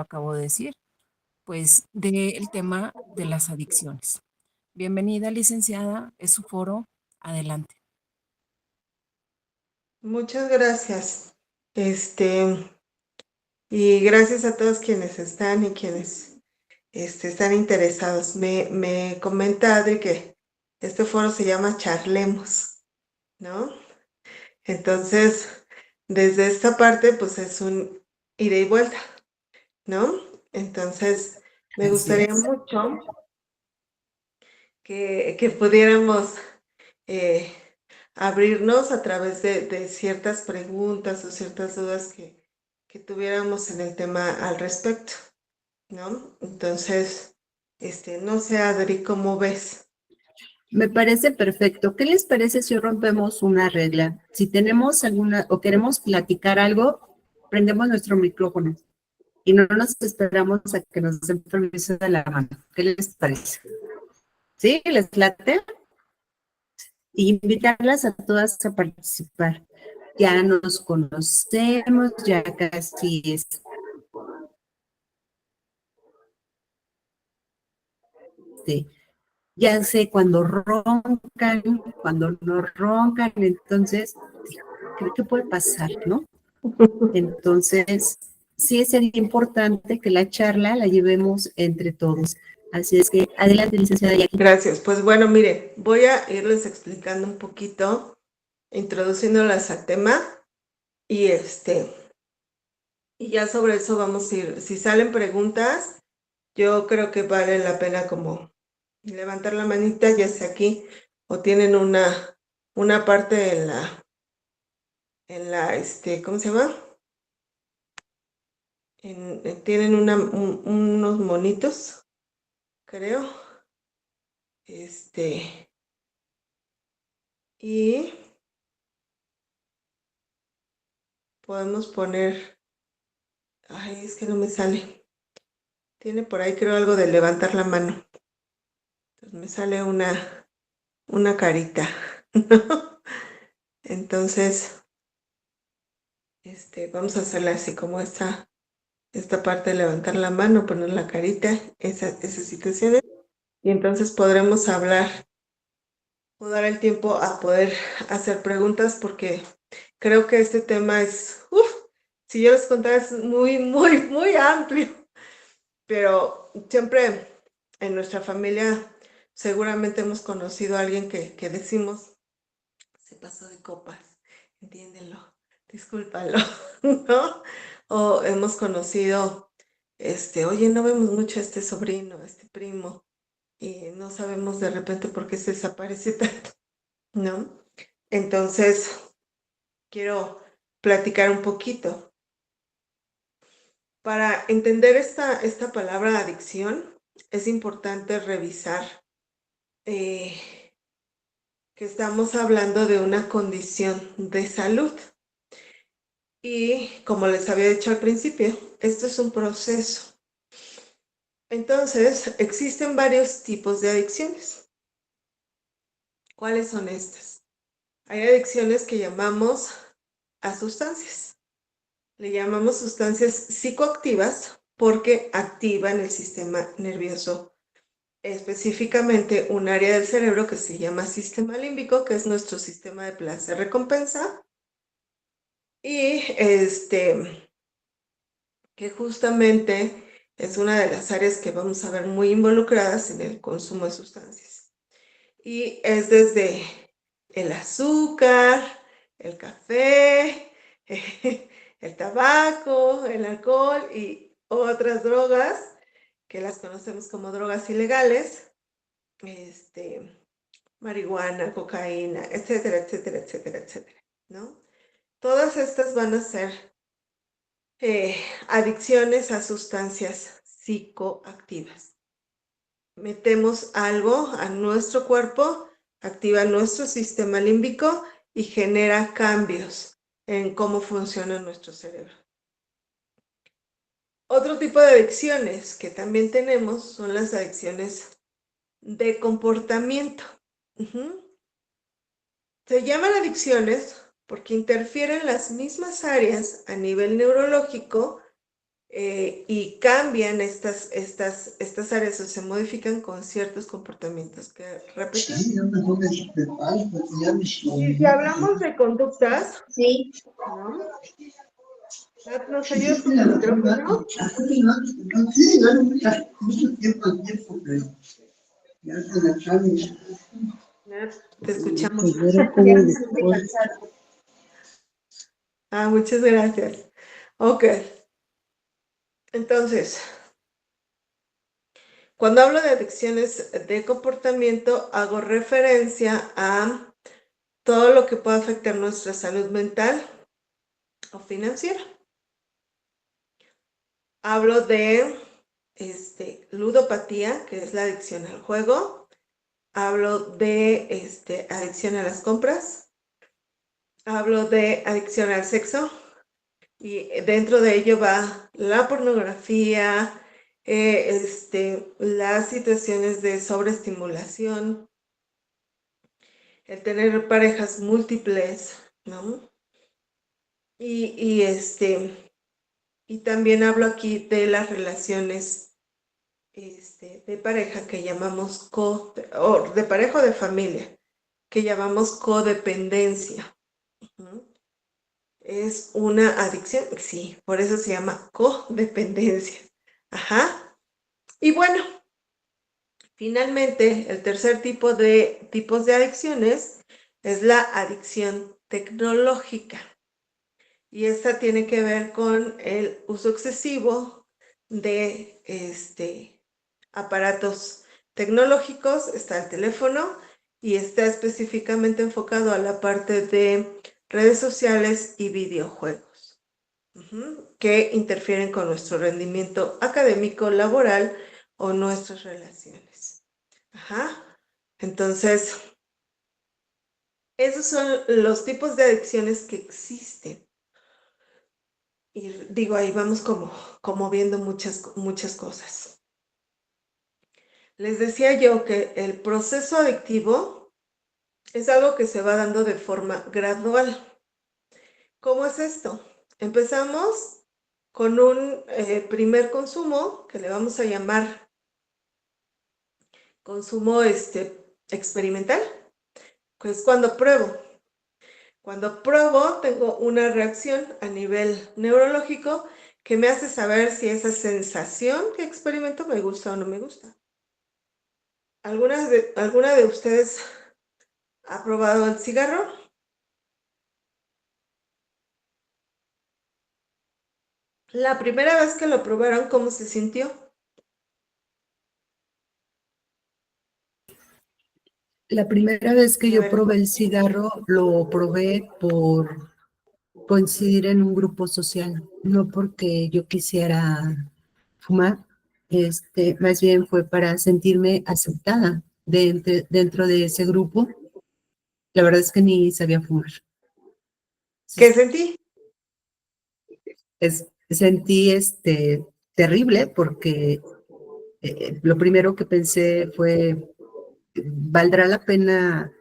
acabo de decir, pues del tema de las adicciones. Bienvenida, licenciada, es su foro, adelante. Muchas gracias. Y gracias a todos quienes están y quienes están interesados. Me comenta Adri que este foro se llama Charlemos, ¿no? Entonces, desde esta parte, pues es un ida y vuelta, ¿no? Entonces, me Así gustaría es. mucho que pudiéramos eh, abrirnos a través de ciertas preguntas o ciertas dudas que tuviéramos en el tema al respecto, ¿no? Entonces, no sé, Adri, ¿cómo ves? Me parece perfecto. ¿Qué les parece si rompemos una regla? Si tenemos alguna o queremos platicar algo, prendemos nuestro micrófono y no nos esperamos a que nos den permiso de la mano. ¿Qué les parece? ¿Sí? ¿Les late? Y invitarlas a todas a participar. Ya nos conocemos, ya casi ya sé cuando no roncan, entonces creo que puede pasar, ¿no? Entonces, sí sería importante que la charla la llevemos entre todos. Así es que, adelante, licenciada Jackie. Gracias. Pues bueno, mire, voy a irles explicando un poquito, introduciéndolas al tema y y ya sobre eso vamos a ir. Si salen preguntas, yo creo que vale la pena como levantar la manita, ya sea aquí, o tienen una parte ¿cómo se llama? Tienen unos monitos, creo. Y podemos poner, ay, es que no me sale. Tiene por ahí, creo, algo de levantar la mano. Entonces me sale una carita, ¿no? Entonces, vamos a hacerle así como esta parte de levantar la mano, poner la carita, esas situaciones. Y entonces podremos hablar o dar el tiempo a poder hacer preguntas porque creo que este tema es, si yo les contara, es muy, muy, muy amplio, pero siempre en nuestra familia seguramente hemos conocido a alguien que decimos, se pasó de copas, entiéndelo, discúlpalo, ¿no? O hemos conocido, oye, no vemos mucho a este sobrino, a este primo, y no sabemos de repente por qué se desaparece tanto, ¿no? Entonces, quiero platicar un poquito. Para entender esta palabra adicción, es importante revisar que estamos hablando de una condición de salud. Y como les había dicho al principio, esto es un proceso. Entonces, existen varios tipos de adicciones. ¿Cuáles son estas? Hay adicciones que llamamos a sustancias. Le llamamos sustancias psicoactivas porque activan el sistema nervioso, específicamente un área del cerebro que se llama sistema límbico, que es nuestro sistema de placer-recompensa, y que justamente es una de las áreas que vamos a ver muy involucradas en el consumo de sustancias. Y es desde el azúcar, el café, el tabaco, el alcohol y otras drogas que las conocemos como drogas ilegales, marihuana, cocaína, etcétera, etcétera, etcétera, etcétera, ¿no? Todas estas van a ser adicciones a sustancias psicoactivas. Metemos algo a nuestro cuerpo, activa nuestro sistema límbico y genera cambios en cómo funciona nuestro cerebro. Otro tipo de adicciones que también tenemos son las adicciones de comportamiento. Se llaman adicciones porque interfieren las mismas áreas a nivel neurológico y cambian estas áreas o se modifican con ciertos comportamientos que repetimos. Y si hablamos de conductas, ¿no? Nat, ¿nos ayudas con el micrófono? Nat, te escuchamos. Muchas gracias. Ok. Entonces, cuando hablo de adicciones de comportamiento, hago referencia a todo lo que pueda afectar nuestra salud mental o financiera. Hablo de ludopatía, que es la adicción al juego. Hablo de adicción a las compras. Hablo de adicción al sexo. Y dentro de ello va la pornografía, las situaciones de sobreestimulación, el tener parejas múltiples, ¿no? Y también hablo aquí de las relaciones de pareja que llamamos o de pareja o de familia, que llamamos codependencia. ¿No? ¿Es una adicción? Sí, por eso se llama codependencia. Ajá. Y bueno, finalmente, el tercer tipo de tipos de adicciones es la adicción tecnológica. Y esta tiene que ver con el uso excesivo de aparatos tecnológicos. Está el teléfono y está específicamente enfocado a la parte de redes sociales y videojuegos, que interfieren con nuestro rendimiento académico, laboral o nuestras relaciones. Entonces, esos son los tipos de adicciones que existen. Y digo, ahí vamos como viendo muchas cosas. Les decía yo que el proceso adictivo es algo que se va dando de forma gradual. ¿Cómo es esto? Empezamos con un primer consumo que le vamos a llamar consumo experimental, que es cuando pruebo. Cuando pruebo, tengo una reacción a nivel neurológico que me hace saber si esa sensación que experimento me gusta o no me gusta. ¿Alguna de ustedes ha probado el cigarro? La primera vez que lo probaron, ¿cómo se sintió? La primera vez que A yo ver, probé el cigarro, lo probé por coincidir en un grupo social, no porque yo quisiera fumar, más bien fue para sentirme aceptada dentro de ese grupo. La verdad es que ni sabía fumar. ¿qué sentí? Sentí terrible porque lo primero que pensé fue, ¿valdrá la pena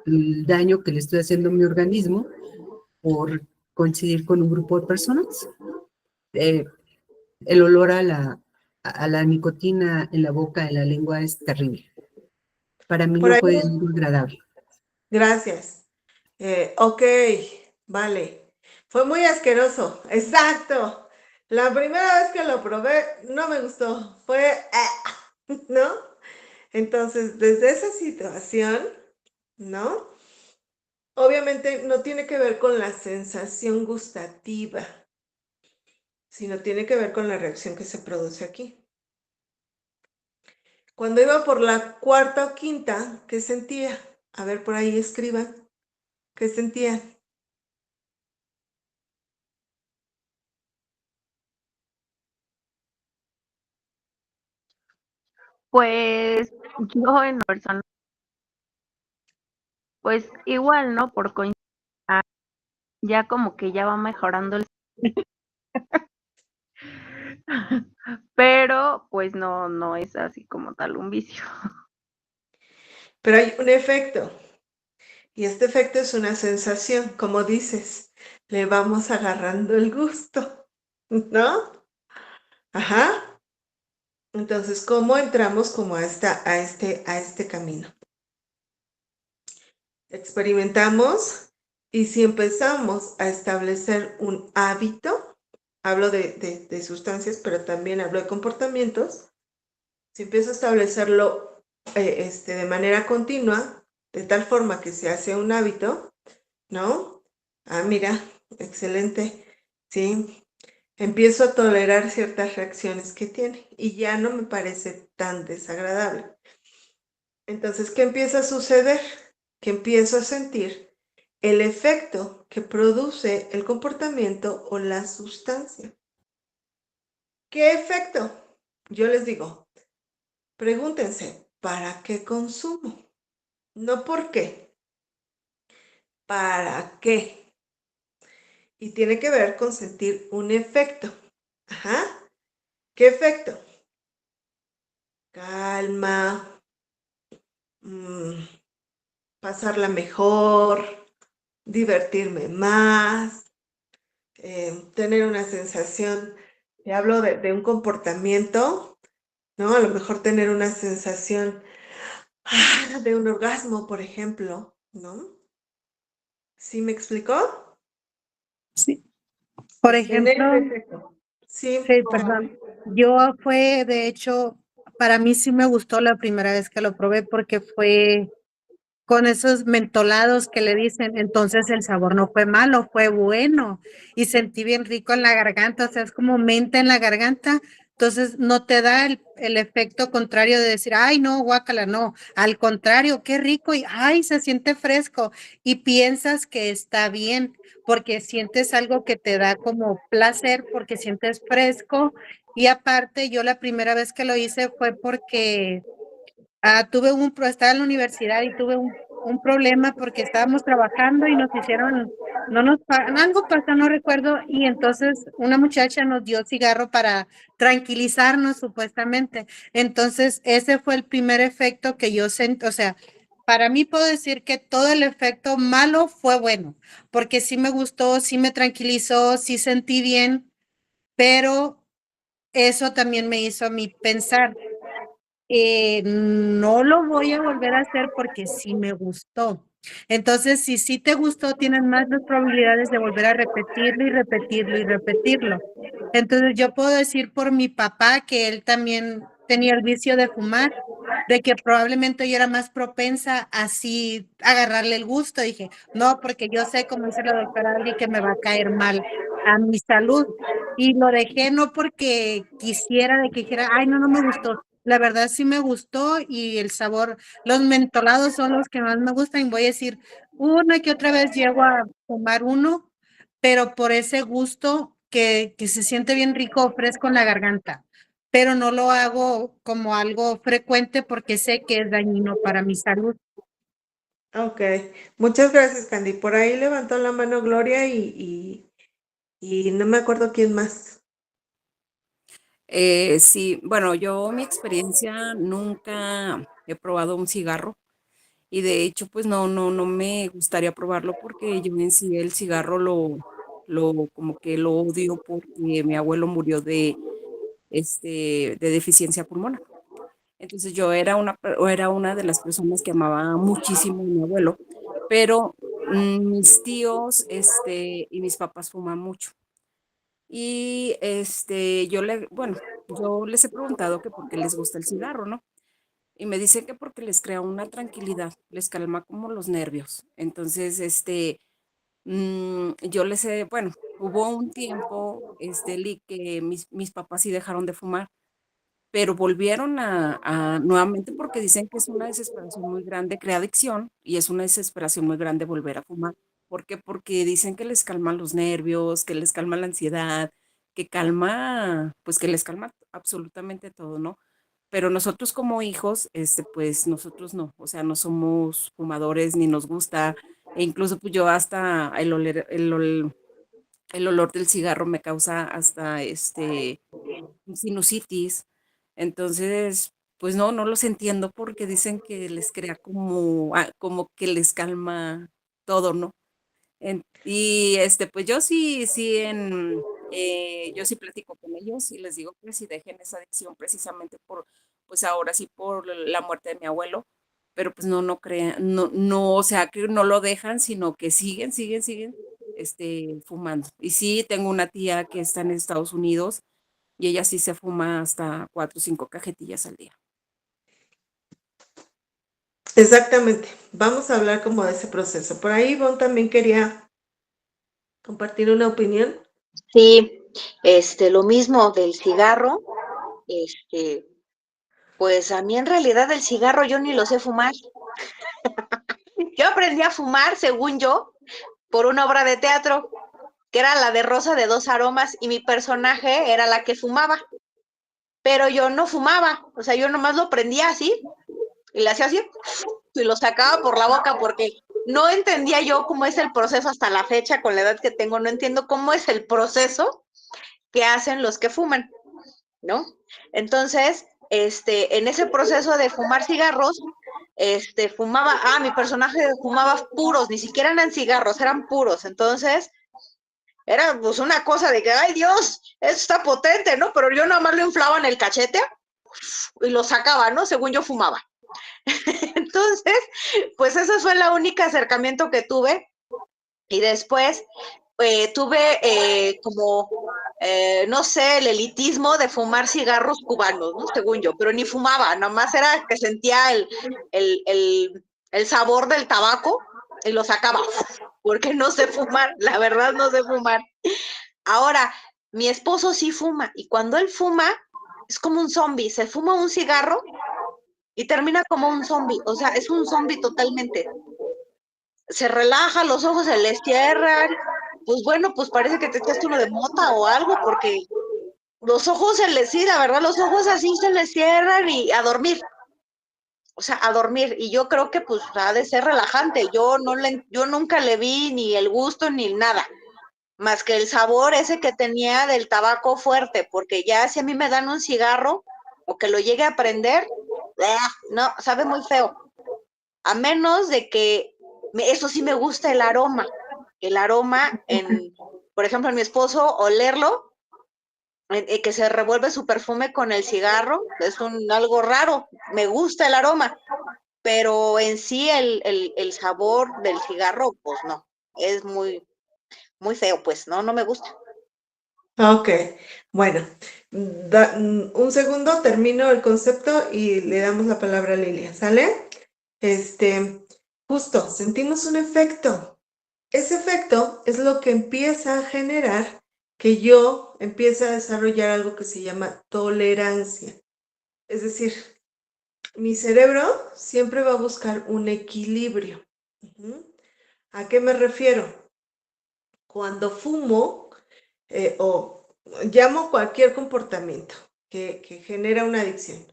el daño que le estoy haciendo a mi organismo por coincidir con un grupo de personas? El olor a la nicotina en la boca, en la lengua, es terrible. Para mí Por no ahí, fue muy agradable. gracias. Ok, vale. Fue muy asqueroso, exacto. La primera vez que lo probé no me gustó, ¿no? Entonces, desde esa situación, ¿no? Obviamente no tiene que ver con la sensación gustativa, sino tiene que ver con la reacción que se produce aquí. Cuando iba por la cuarta o quinta, ¿qué sentía? A ver, por ahí escriban. ¿Qué sentía? Pues yo en lo personal, pues igual, ¿no? Por coincidir, ya como que ya va mejorando el pero pues no es así como tal un vicio. Pero hay un efecto, y este efecto es una sensación, como dices, le vamos agarrando el gusto, ¿no? Ajá. Entonces, ¿cómo entramos como a este camino? Experimentamos y si empezamos a establecer un hábito, hablo de sustancias, pero también hablo de comportamientos, si empiezo a establecerlo de manera continua, de tal forma que se hace un hábito, ¿no? Ah, mira, excelente, sí. Empiezo a tolerar ciertas reacciones que tiene y ya no me parece tan desagradable. Entonces, ¿qué empieza a suceder? Que empiezo a sentir el efecto que produce el comportamiento o la sustancia. ¿Qué efecto? Yo les digo, pregúntense, ¿para qué consumo? No por qué, ¿para qué? Y tiene que ver con sentir un efecto. Ajá. ¿Qué efecto? Calma, pasarla mejor, divertirme más, tener una sensación, te hablo de un comportamiento, ¿no? A lo mejor tener una sensación de un orgasmo, por ejemplo, ¿no? ¿Sí me explicó? Sí. Por Tener ejemplo, ese efecto. Sí, sí, perdón, yo fue, de hecho, para mí sí me gustó la primera vez que lo probé porque fue con esos mentolados que le dicen, entonces el sabor no fue malo, fue bueno y sentí bien rico en la garganta, o sea, es como menta en la garganta, entonces no te da el efecto contrario de decir, ay, no, guácala, no, al contrario, qué rico y ay, se siente fresco y piensas que está bien porque sientes algo que te da como placer, porque sientes fresco y aparte yo la primera vez que lo hice fue porque estaba en la universidad y tuve un problema porque estábamos trabajando y nos hicieron, algo pasó, no recuerdo, y entonces una muchacha nos dio cigarro para tranquilizarnos supuestamente. Entonces, ese fue el primer efecto que yo sentí, o sea, para mí puedo decir que todo el efecto malo fue bueno, porque sí me gustó, sí me tranquilizó, sí sentí bien, pero eso también me hizo a mí pensar. No lo voy a volver a hacer porque sí me gustó. Entonces, si sí te gustó, tienes más las probabilidades de volver a repetirlo y repetirlo y repetirlo. Entonces, yo puedo decir por mi papá que él también tenía el vicio de fumar, de que probablemente yo era más propensa a así agarrarle el gusto. Dije, no, porque yo sé, como dice la doctora Ali, que me va a caer mal a mi salud. Y lo dejé no porque quisiera, de que dijera, ay, no, no me gustó. La verdad sí me gustó y el sabor, los mentolados son los que más me gustan. Voy a decir, una que otra vez llego a tomar uno, pero por ese gusto que se siente bien rico, fresco en la garganta. Pero no lo hago como algo frecuente porque sé que es dañino para mi salud. ok. Muchas gracias, Candy. Por ahí levantó la mano Gloria y no me acuerdo quién más. Sí, bueno, yo mi experiencia nunca he probado un cigarro y de hecho pues no me gustaría probarlo porque yo en sí el cigarro lo como que lo odio porque mi abuelo murió de deficiencia pulmonar. Entonces yo era una de las personas que amaba muchísimo a mi abuelo, pero mis tíos y mis papás fuman mucho. Y bueno, yo les he preguntado que por qué les gusta el cigarro, ¿no? Y me dicen que porque les crea una tranquilidad, les calma como los nervios. Entonces, yo les he, bueno, hubo un tiempo, que mis papás sí dejaron de fumar, pero volvieron nuevamente porque dicen que es una desesperación muy grande, crea adicción y es una desesperación muy grande volver a fumar. ¿Por qué? Porque dicen que les calma los nervios, que les calma la ansiedad, que calma, pues que les calma absolutamente todo, ¿no? Pero nosotros como hijos, pues nosotros no, o sea, no somos fumadores ni nos gusta, e incluso pues yo hasta el olor del cigarro me causa hasta sinusitis. Entonces, pues no los entiendo porque dicen que les crea como que les calma todo, ¿no? Y pues yo sí, Yo sí platico con ellos y les digo que si dejen esa adicción precisamente por, pues ahora sí por la muerte de mi abuelo, pero pues no, no crean, no, no, o sea, que no lo dejan, sino que siguen, fumando. Y sí, tengo una tía que está en Estados Unidos y ella sí se fuma hasta 4 o 5 cajetillas al día. Exactamente. Vamos a hablar como de ese proceso. Por ahí Ivonne también quería compartir una opinión. Sí, lo mismo del cigarro, pues a mí en realidad el cigarro yo ni lo sé fumar. Yo aprendí a fumar, según yo, por una obra de teatro, que era la de Rosa de dos aromas, y mi personaje era la que fumaba, pero yo no fumaba, o sea, yo nomás lo prendía así, y le hacía así, y lo sacaba por la boca, porque no entendía yo cómo es el proceso hasta la fecha, con la edad que tengo, no entiendo cómo es el proceso que hacen los que fuman, ¿no? Entonces, en ese proceso de fumar cigarros, mi personaje fumaba puros, ni siquiera eran cigarros, eran puros. Entonces, era pues una cosa de que, ay Dios, esto está potente, ¿no? Pero yo nada más lo inflaba en el cachete y lo sacaba, ¿no? Según yo fumaba. Entonces, pues ese fue el único acercamiento que tuve. Y después tuve no sé, el elitismo de fumar cigarros cubanos, ¿no? Según yo, pero ni fumaba, nada más era que sentía el sabor del tabaco y lo sacaba, porque no sé fumar, la verdad no sé fumar. Ahora, mi esposo sí fuma, y cuando él fuma, es como un zombie, se fuma un cigarro y termina como un zombie, o sea, es un zombie totalmente. Se relaja, los ojos se les cierran, pues bueno, pues parece que te echaste uno de mota o algo, porque los ojos se les, sí, la verdad, los ojos así se les cierran y a dormir, o sea, a dormir, y yo creo que pues ha de ser relajante, yo nunca le vi ni el gusto ni nada, más que el sabor ese que tenía del tabaco fuerte, porque ya si a mí me dan un cigarro o que lo llegue a prender, no, sabe muy feo, a menos de que, eso sí me gusta el aroma por ejemplo, en mi esposo, olerlo, que se revuelve su perfume con el cigarro, es algo raro, me gusta el aroma, pero en sí el sabor del cigarro, pues no, es muy, muy feo, pues no me gusta. Ok, bueno, un segundo, termino el concepto y le damos la palabra a Lilia, ¿sale? Justo, sentimos un efecto. Ese efecto es lo que empieza a generar que yo empiece a desarrollar algo que se llama tolerancia. Es decir, mi cerebro siempre va a buscar un equilibrio. ¿A qué me refiero? Cuando fumo o llamo cualquier comportamiento que genera una adicción.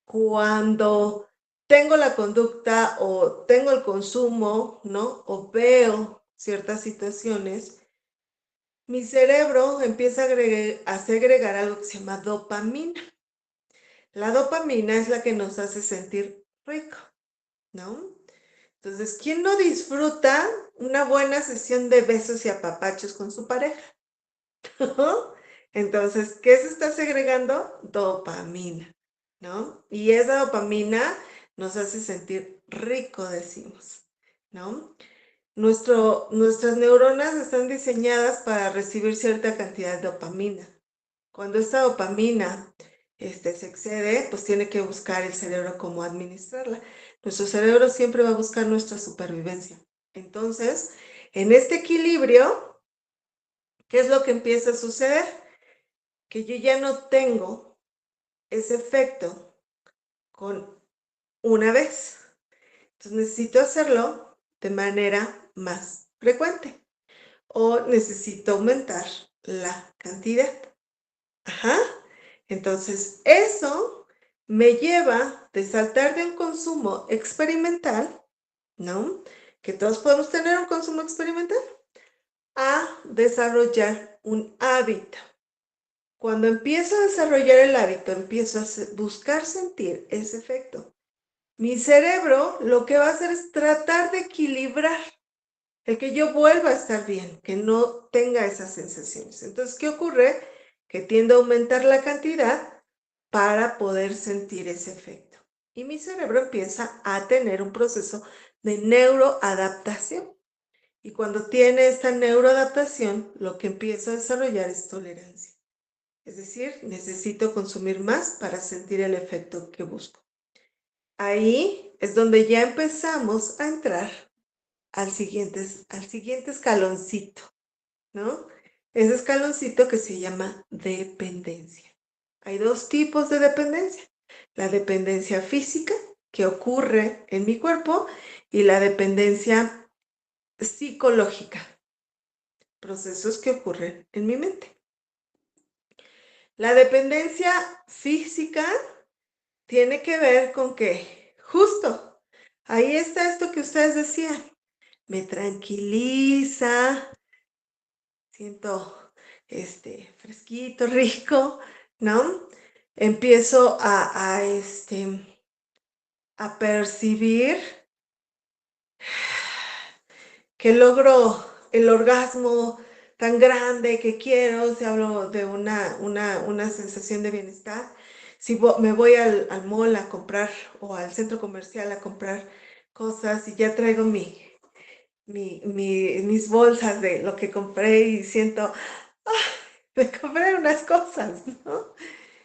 Cuando tengo la conducta o tengo el consumo, ¿no? O veo ciertas situaciones, mi cerebro empieza a segregar algo que se llama dopamina. La dopamina es la que nos hace sentir rico, ¿no? Entonces, ¿quién no disfruta una buena sesión de besos y apapachos con su pareja? Entonces, ¿qué se está segregando? Dopamina, ¿no? Y esa dopamina nos hace sentir rico, decimos, ¿no? Nuestras neuronas están diseñadas para recibir cierta cantidad de dopamina. Cuando esta dopamina se excede, pues tiene que buscar el cerebro cómo administrarla. Nuestro cerebro siempre va a buscar nuestra supervivencia. Entonces, en este equilibrio, ¿qué es lo que empieza a suceder? Que yo ya no tengo ese efecto con una vez. Entonces necesito hacerlo de manera más frecuente o necesito aumentar la cantidad. Ajá. Entonces eso me lleva de saltar de un consumo experimental, ¿no? Que todos podemos tener un consumo experimental, a desarrollar un hábito. Cuando empiezo a desarrollar el hábito, empiezo a buscar sentir ese efecto. Mi cerebro lo que va a hacer es tratar de equilibrar el que yo vuelva a estar bien, que no tenga esas sensaciones. Entonces, ¿qué ocurre? Que tiendo a aumentar la cantidad para poder sentir ese efecto. Y mi cerebro empieza a tener un proceso de neuroadaptación. Y cuando tiene esta neuroadaptación, lo que empiezo a desarrollar es tolerancia. Es decir, necesito consumir más para sentir el efecto que busco. Ahí es donde ya empezamos a entrar al siguiente escaloncito, ¿no? Ese escaloncito que se llama dependencia. Hay dos tipos de dependencia. La dependencia física, que ocurre en mi cuerpo, y la dependencia psicológica, procesos que ocurren en mi mente. La dependencia física tiene que ver con que justo ahí está esto que ustedes decían, me tranquiliza, siento fresquito, rico, ¿no? Empiezo a percibir que logro el orgasmo tan grande que quiero, si hablo de una sensación de bienestar. Si me voy al mall a comprar o al centro comercial a comprar cosas y ya traigo mis bolsas de lo que compré y siento, me compré unas cosas, ¿no?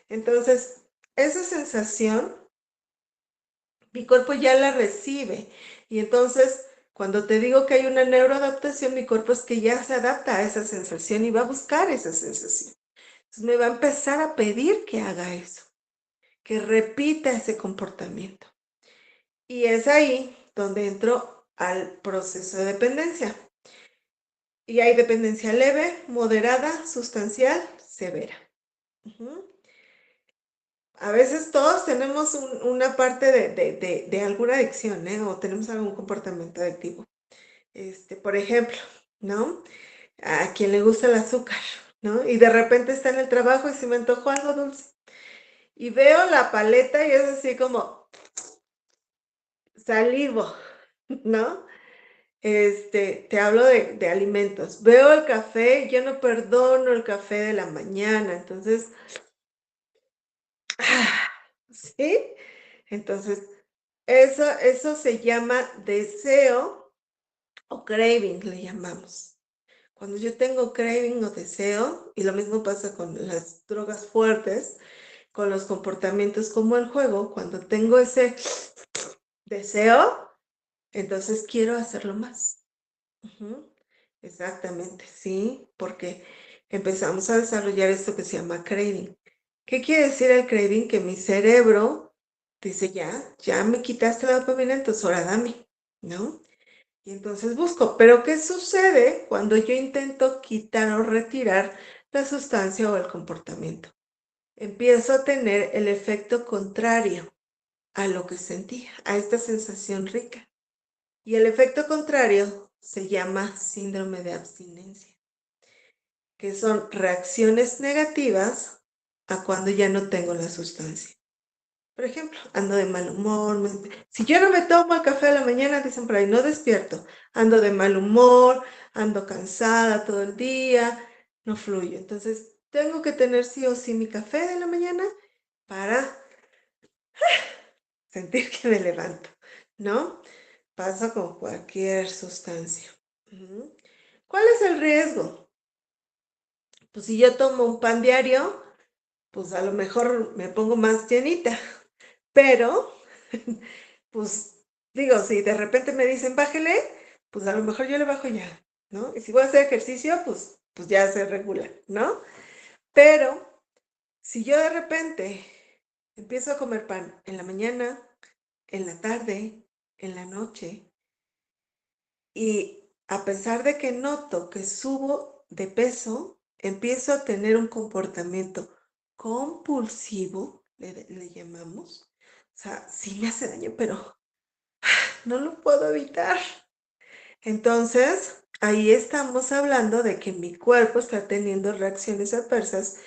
Entonces, esa sensación, mi cuerpo ya la recibe. Y entonces, cuando te digo que hay una neuroadaptación, mi cuerpo es que ya se adapta a esa sensación y va a buscar esa sensación. Entonces, me va a empezar a pedir que haga eso, que repita ese comportamiento. Y es ahí donde entro al proceso de dependencia. Y hay dependencia leve, moderada, sustancial, severa. A veces todos tenemos una parte de alguna adicción, ¿eh? O tenemos algún comportamiento adictivo. Por ejemplo, ¿no? A quien le gusta el azúcar, ¿no? Y de repente está en el trabajo y se me antojó algo dulce. Y veo la paleta y es así como salivo, ¿no? Te hablo de alimentos. Veo el café, yo no perdono el café de la mañana, entonces, ¿sí? Entonces, eso se llama deseo o craving, le llamamos. Cuando yo tengo craving o deseo, y lo mismo pasa con las drogas fuertes, con los comportamientos como el juego, cuando tengo ese deseo, entonces quiero hacerlo más. Exactamente, sí, porque empezamos a desarrollar esto que se llama craving. ¿Qué quiere decir el craving? Que mi cerebro dice, ya me quitaste la dopamina, entonces ahora dame, ¿no? Y entonces busco, pero ¿qué sucede cuando yo intento quitar o retirar la sustancia o el comportamiento? Empiezo a tener el efecto contrario a lo que sentía, a esta sensación rica. Y el efecto contrario se llama síndrome de abstinencia, que son reacciones negativas a cuando ya no tengo la sustancia. Por ejemplo, ando de mal humor. Si yo no me tomo el café de la mañana, dicen por ahí, no despierto. Ando de mal humor, ando cansada todo el día, no fluyo. Entonces, tengo que tener sí o sí mi café de la mañana para sentir que me levanto, ¿no? Pasa con cualquier sustancia. ¿Cuál es el riesgo? Pues si yo tomo un pan diario, pues a lo mejor me pongo más llenita. Pero, pues digo, si de repente me dicen bájele, pues a lo mejor yo le bajo ya, ¿no? Y si voy a hacer ejercicio, pues ya se regula, ¿no? Pero si yo de repente empiezo a comer pan en la mañana, en la tarde, en la noche, y a pesar de que noto que subo de peso, empiezo a tener un comportamiento compulsivo, le llamamos. O sea, sí me hace daño, pero no lo puedo evitar. Entonces, ahí estamos hablando de que mi cuerpo está teniendo reacciones adversas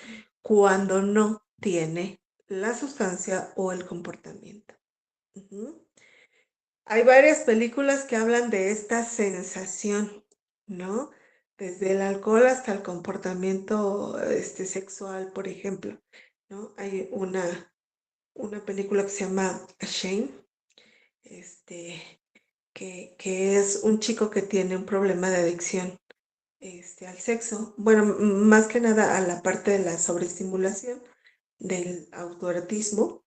cuando no tiene la sustancia o el comportamiento. Hay varias películas que hablan de esta sensación ¿no? Desde el alcohol hasta el comportamiento sexual, por ejemplo, ¿no? Hay una película que se llama Shame, que es un chico que tiene un problema de adicción al sexo, bueno, más que nada a la parte de la sobreestimulación del autoerotismo,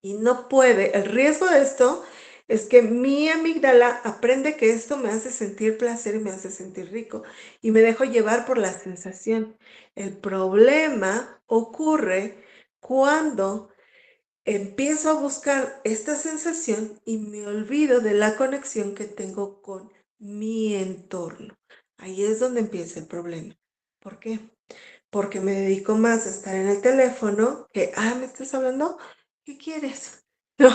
y no puede. El riesgo de esto es que mi amígdala aprende que esto me hace sentir placer y me hace sentir rico y me dejo llevar por la sensación. El problema ocurre cuando empiezo a buscar esta sensación y me olvido de la conexión que tengo con mi entorno. Ahí es donde empieza el problema. ¿Por qué? Porque me dedico más a estar en el teléfono que, ¿me estás hablando? ¿Qué quieres? ¿No?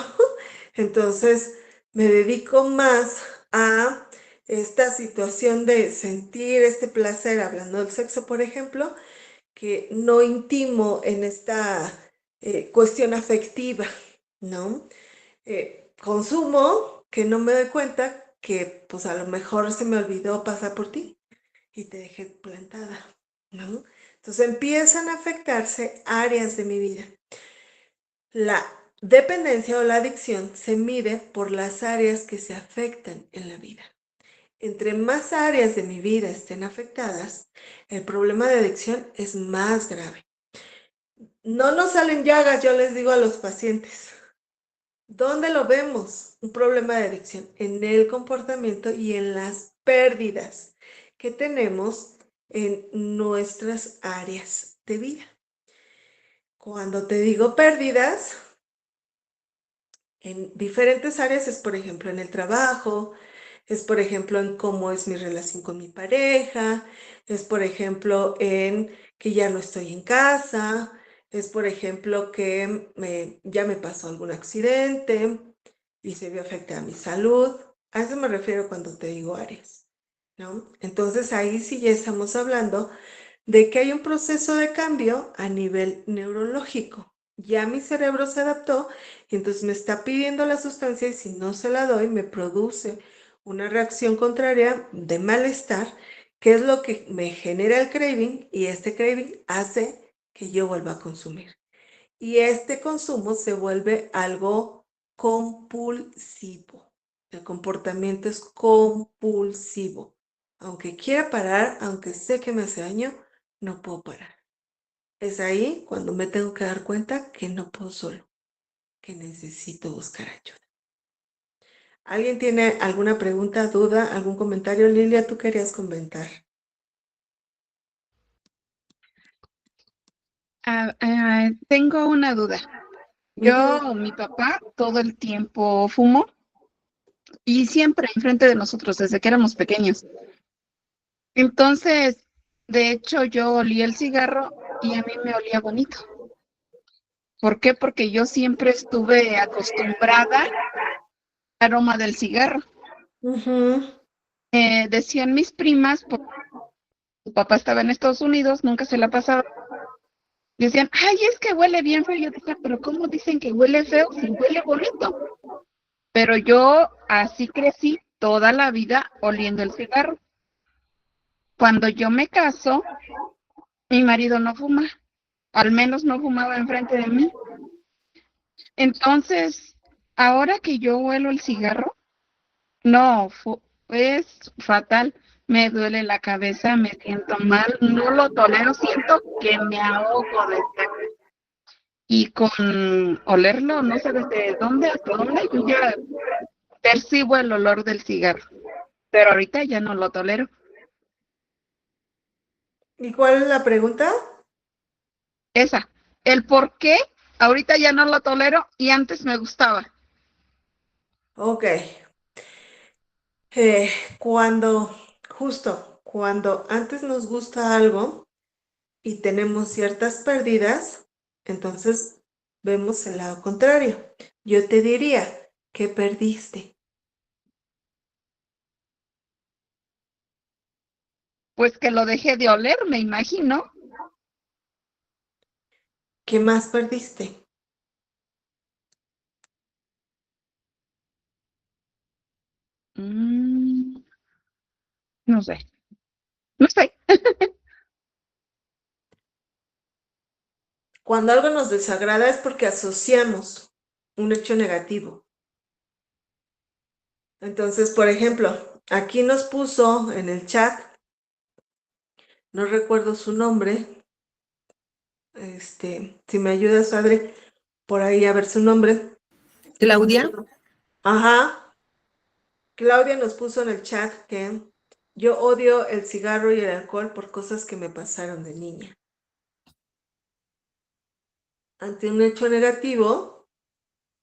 Entonces, me dedico más a esta situación de sentir este placer hablando del sexo, por ejemplo, que no intimo en esta cuestión afectiva, ¿no? Consumo que no me doy cuenta que pues a lo mejor se me olvidó pasar por ti y te dejé plantada, ¿no? Entonces empiezan a afectarse áreas de mi vida. La dependencia o la adicción se mide por las áreas que se afectan en la vida. Entre más áreas de mi vida estén afectadas, el problema de adicción es más grave. No nos salen llagas, yo les digo a los pacientes. ¿Dónde lo vemos? Un problema de adicción en el comportamiento y en las pérdidas que tenemos en nuestras áreas de vida. Cuando te digo pérdidas, en diferentes áreas es, por ejemplo, en el trabajo, es, por ejemplo, en cómo es mi relación con mi pareja, es, por ejemplo, en que ya no estoy en casa, es, por ejemplo, que ya me pasó algún accidente y se vio afectada mi salud. A eso me refiero cuando te digo áreas, ¿no? Entonces ahí sí ya estamos hablando de que hay un proceso de cambio a nivel neurológico. Ya mi cerebro se adaptó y entonces me está pidiendo la sustancia y si no se la doy me produce una reacción contraria de malestar, que es lo que me genera el craving y este craving hace que yo vuelva a consumir. Y este consumo se vuelve algo compulsivo. El comportamiento es compulsivo. Aunque quiera parar, aunque sé que me hace daño, no puedo parar. Es ahí cuando me tengo que dar cuenta que no puedo solo, que necesito buscar ayuda. ¿Alguien tiene alguna pregunta, duda, algún comentario? Lilia, tú querías comentar. Tengo una duda. Mi papá todo el tiempo fumó y siempre enfrente de nosotros desde que éramos pequeños. Entonces, de hecho, yo olía el cigarro y a mí me olía bonito. ¿Por qué? Porque yo siempre estuve acostumbrada al aroma del cigarro. Decían mis primas, porque su papá estaba en Estados Unidos, nunca se la pasaba. Decían, ay, es que huele bien feo. Yo decía, pero ¿cómo dicen que huele feo si huele bonito? Pero yo así crecí toda la vida oliendo el cigarro. Cuando yo me caso, mi marido no fuma, al menos no fumaba enfrente de mí. Entonces, ahora que yo huelo el cigarro, no, es fatal. Me duele la cabeza, me siento mal, no lo tolero, siento que me ahogo de sangre. Y con olerlo, no sé desde dónde hasta dónde, yo ya percibo el olor del cigarro. Pero ahorita ya no lo tolero. ¿Y cuál es la pregunta? Esa, el por qué ahorita ya no lo tolero y antes me gustaba. Ok. Cuando antes nos gusta algo y tenemos ciertas pérdidas, entonces vemos el lado contrario. Yo te diría, ¿qué perdiste? Pues que lo dejé de oler, me imagino. ¿Qué más perdiste? No sé. No sé. Cuando algo nos desagrada es porque asociamos un hecho negativo. Entonces, por ejemplo, aquí nos puso en el chat, no recuerdo su nombre, si me ayudas, Adri, por ahí a ver su nombre. Claudia, Ajá, Claudia nos puso en el chat que yo odio el cigarro y el alcohol por cosas que me pasaron de niña. Ante un hecho negativo,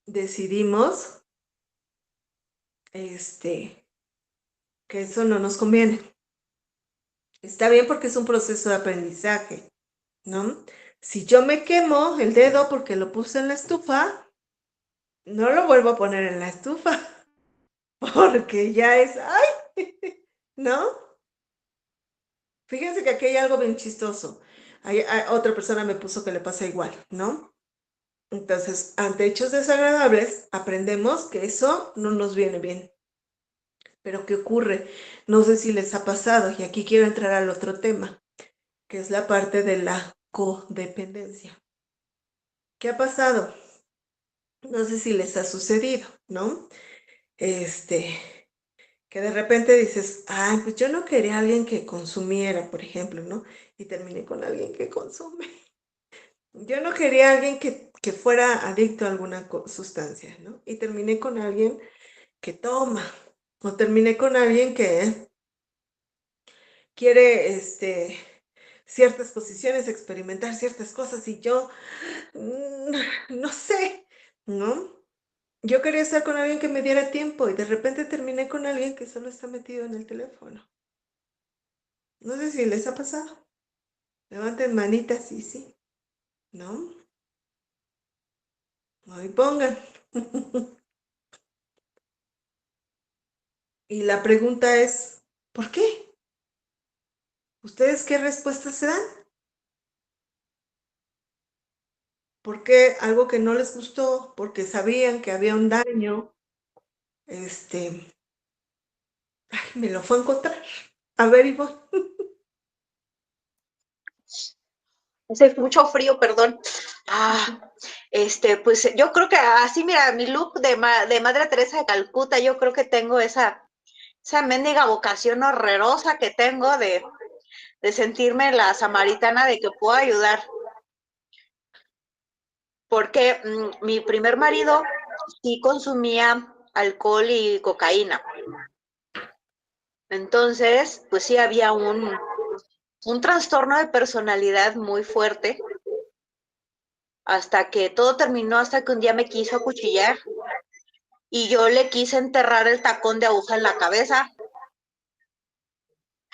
decidimos que eso no nos conviene. Está bien porque es un proceso de aprendizaje, ¿no? Si yo me quemo el dedo porque lo puse en la estufa, no lo vuelvo a poner en la estufa, porque ya es, ¡ay! ¿No? Fíjense que aquí hay algo bien chistoso. Otra persona me puso que le pasa igual, ¿no? Entonces, ante hechos desagradables, aprendemos que eso no nos viene bien. Pero ¿qué ocurre? No sé si les ha pasado, y aquí quiero entrar al otro tema, que es la parte de la codependencia. ¿Qué ha pasado? No sé si les ha sucedido, ¿no? Que de repente dices, ay, pues yo no quería a alguien que consumiera, por ejemplo, ¿no? Y terminé con alguien que consume. Yo no quería a alguien que fuera adicto a alguna sustancia, ¿no? Y terminé con alguien que toma, o terminé con alguien que quiere, ciertas posiciones, experimentar ciertas cosas y yo, no sé, ¿no? Yo quería estar con alguien que me diera tiempo y de repente terminé con alguien que solo está metido en el teléfono. No sé si les ha pasado. Levanten manitas y sí, ¿no? Ahí pongan. Y la pregunta es, ¿por qué? ¿Ustedes qué respuestas se dan? ¿Por qué algo que no les gustó? Porque sabían que había un daño, ay, me lo fue a encontrar. A ver, Ivonne. Hace mucho frío, perdón. Pues yo creo que así, mira, mi look de Madre Teresa de Calcuta, yo creo que tengo esa mendiga vocación horrorosa que tengo de sentirme la samaritana de que puedo ayudar. Porque mi primer marido sí consumía alcohol y cocaína. Entonces, pues sí había un trastorno de personalidad muy fuerte hasta que todo terminó, hasta que un día me quiso acuchillar y yo le quise enterrar el tacón de aguja en la cabeza.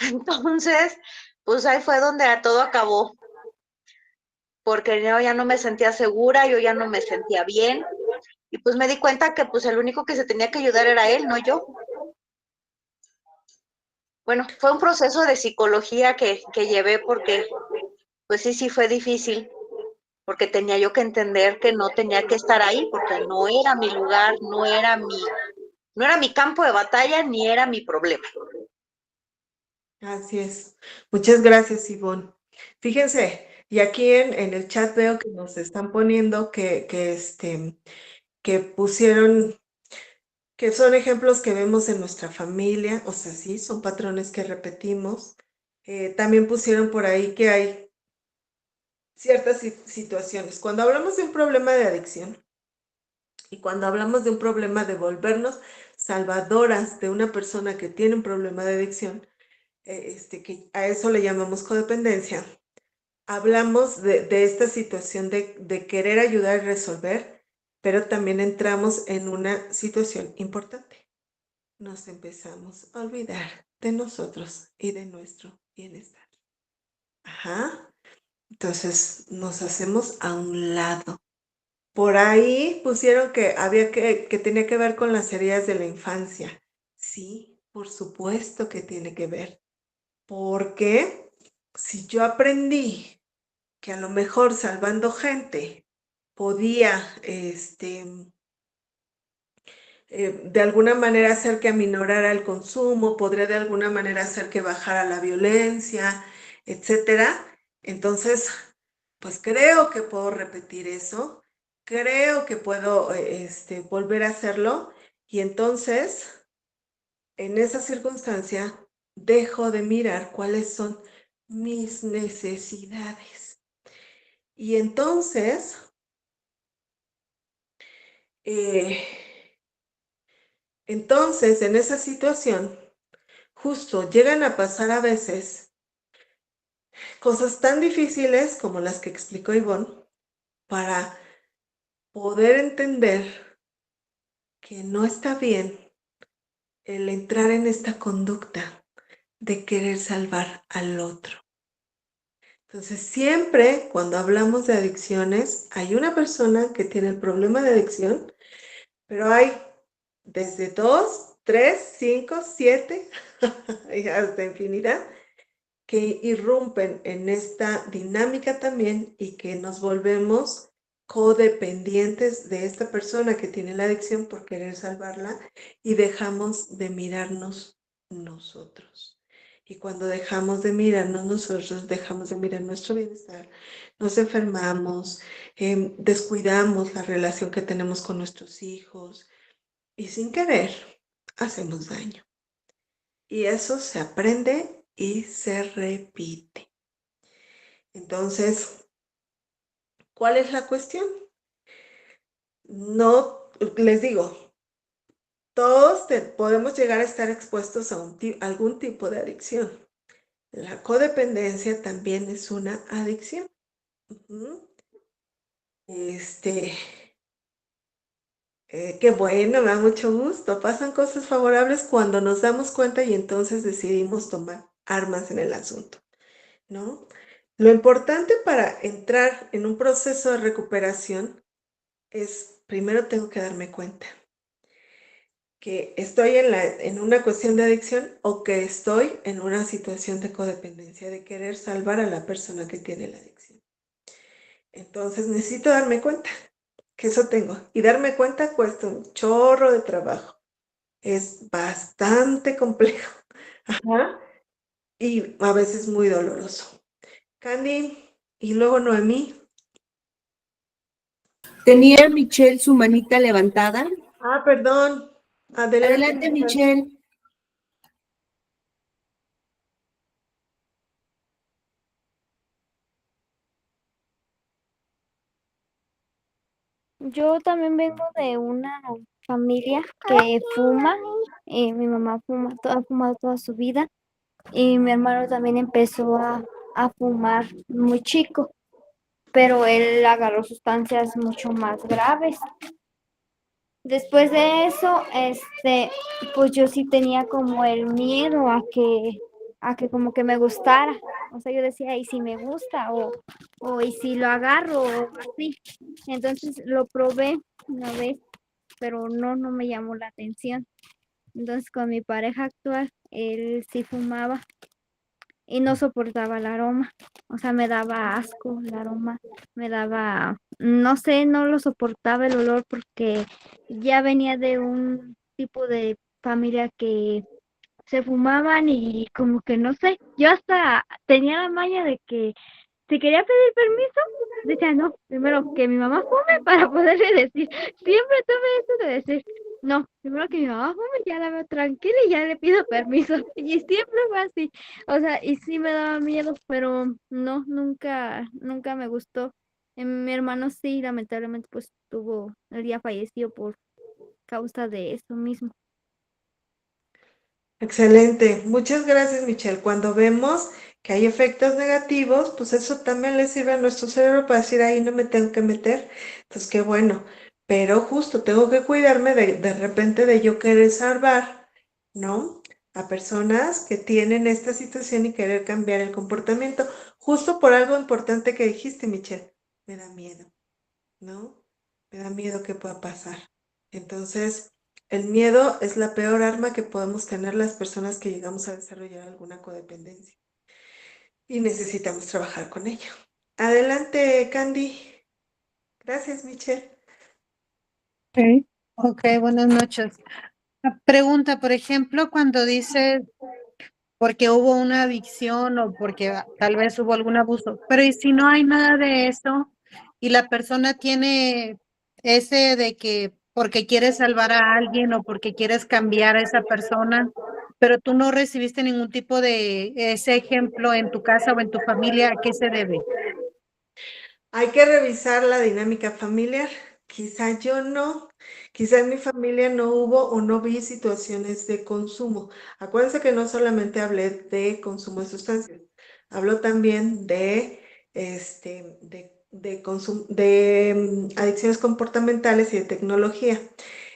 Entonces, pues ahí fue donde todo acabó, porque yo ya no me sentía segura, yo ya no me sentía bien, y pues me di cuenta que pues el único que se tenía que ayudar era él, no yo. Bueno, fue un proceso de psicología que llevé porque, pues sí fue difícil, porque tenía yo que entender que no tenía que estar ahí, porque no era mi lugar, no era mi campo de batalla, ni era mi problema. Así es. Muchas gracias, Ivonne. Fíjense, y aquí en el chat veo que nos están poniendo que pusieron, que son ejemplos que vemos en nuestra familia, o sea, sí, son patrones que repetimos. También pusieron por ahí que hay ciertas situaciones. Cuando hablamos de un problema de adicción y cuando hablamos de un problema de volvernos salvadoras de una persona que tiene un problema de adicción, que a eso le llamamos codependencia, hablamos de esta situación de querer ayudar y resolver, pero también entramos en una situación importante. Nos empezamos a olvidar de nosotros y de nuestro bienestar. Ajá. Entonces nos hacemos a un lado. Por ahí pusieron que había que tenía que ver con las heridas de la infancia. Sí, por supuesto que tiene que ver. Porque si yo aprendí que a lo mejor salvando gente podía de alguna manera hacer que aminorara el consumo, podría de alguna manera hacer que bajara la violencia, etcétera. Entonces, pues creo que puedo repetir eso, creo que puedo volver a hacerlo, y entonces, en esa circunstancia, dejo de mirar cuáles son mis necesidades. Y entonces, en esa situación, justo llegan a pasar a veces cosas tan difíciles como las que explicó Ivonne, para poder entender que no está bien el entrar en esta conducta de querer salvar al otro. Entonces, siempre cuando hablamos de adicciones, hay una persona que tiene el problema de adicción, pero hay desde 2, 3, 5, 7 y hasta infinidad que irrumpen en esta dinámica también y que nos volvemos codependientes de esta persona que tiene la adicción por querer salvarla, y dejamos de mirarnos nosotros. Y cuando dejamos de mirarnos nosotros, dejamos de mirar nuestro bienestar, nos enfermamos, descuidamos la relación que tenemos con nuestros hijos y sin querer hacemos daño. Y eso se aprende y se repite. Entonces, ¿cuál es la cuestión? No, les digo, todos podemos llegar a estar expuestos a algún tipo de adicción. La codependencia también es una adicción. Ujú. Qué bueno, me da mucho gusto. Pasan cosas favorables cuando nos damos cuenta y entonces decidimos tomar armas en el asunto, ¿no? Lo importante para entrar en un proceso de recuperación es, primero tengo que darme cuenta que estoy en una cuestión de adicción o que estoy en una situación de codependencia, de querer salvar a la persona que tiene la adicción. Entonces necesito darme cuenta que eso tengo, y darme cuenta cuesta un chorro de trabajo. Es bastante complejo. Ajá. Y a veces muy doloroso. Candy, y luego Noemí. Tenía Michelle su manita levantada. Perdón. Adelante, Adelante, Michelle. Yo también vengo de una familia que fuma. Mi mamá ha fumado toda su vida y mi hermano también empezó a fumar muy chico, pero él agarró sustancias mucho más graves. Después de eso, pues yo sí tenía como el miedo a que como que me gustara. O sea, yo decía, ¿y si me gusta? O ¿y si lo agarro? O así. Entonces lo probé una vez, pero no me llamó la atención. Entonces con mi pareja actual, él sí fumaba y no soportaba el aroma. O sea, me daba asco el aroma, me daba, no sé, no lo soportaba el olor porque ya venía de un tipo de familia que se fumaban y como que no sé, yo hasta tenía la maña de que si quería pedir permiso, decía no, primero que mi mamá fume para poderle decir, siempre tuve eso de decir, no, primero que mi mamá fume, ya la veo tranquila y ya le pido permiso. Y siempre fue así, o sea, y sí me daba miedo, pero no, nunca me gustó. Mi hermano sí, lamentablemente, pues el día falleció por causa de eso mismo. Excelente. Muchas gracias, Michelle. Cuando vemos que hay efectos negativos, pues eso también le sirve a nuestro cerebro para decir, ahí no me tengo que meter. Entonces, qué bueno. Pero justo tengo que cuidarme de repente de yo querer salvar, ¿no? A personas que tienen esta situación y querer cambiar el comportamiento, justo por algo importante que dijiste, Michelle. Me da miedo, ¿no? Me da miedo que pueda pasar. Entonces, el miedo es la peor arma que podemos tener las personas que llegamos a desarrollar alguna codependencia y necesitamos trabajar con ello. Adelante, Candy. Gracias, Michelle. Ok. Ok, buenas noches. Pregunta, por ejemplo, cuando dice porque hubo una adicción o porque tal vez hubo algún abuso, pero ¿y si no hay nada de eso y la persona tiene ese de que porque quieres salvar a alguien o porque quieres cambiar a esa persona, pero tú no recibiste ningún tipo de ese ejemplo en tu casa o en tu familia, ¿a qué se debe? Hay que revisar la dinámica familiar. Quizá yo no, quizá en mi familia no hubo o no vi situaciones de consumo. Acuérdense que no solamente hablé de consumo de sustancias, hablo también de, adicciones comportamentales y de tecnología.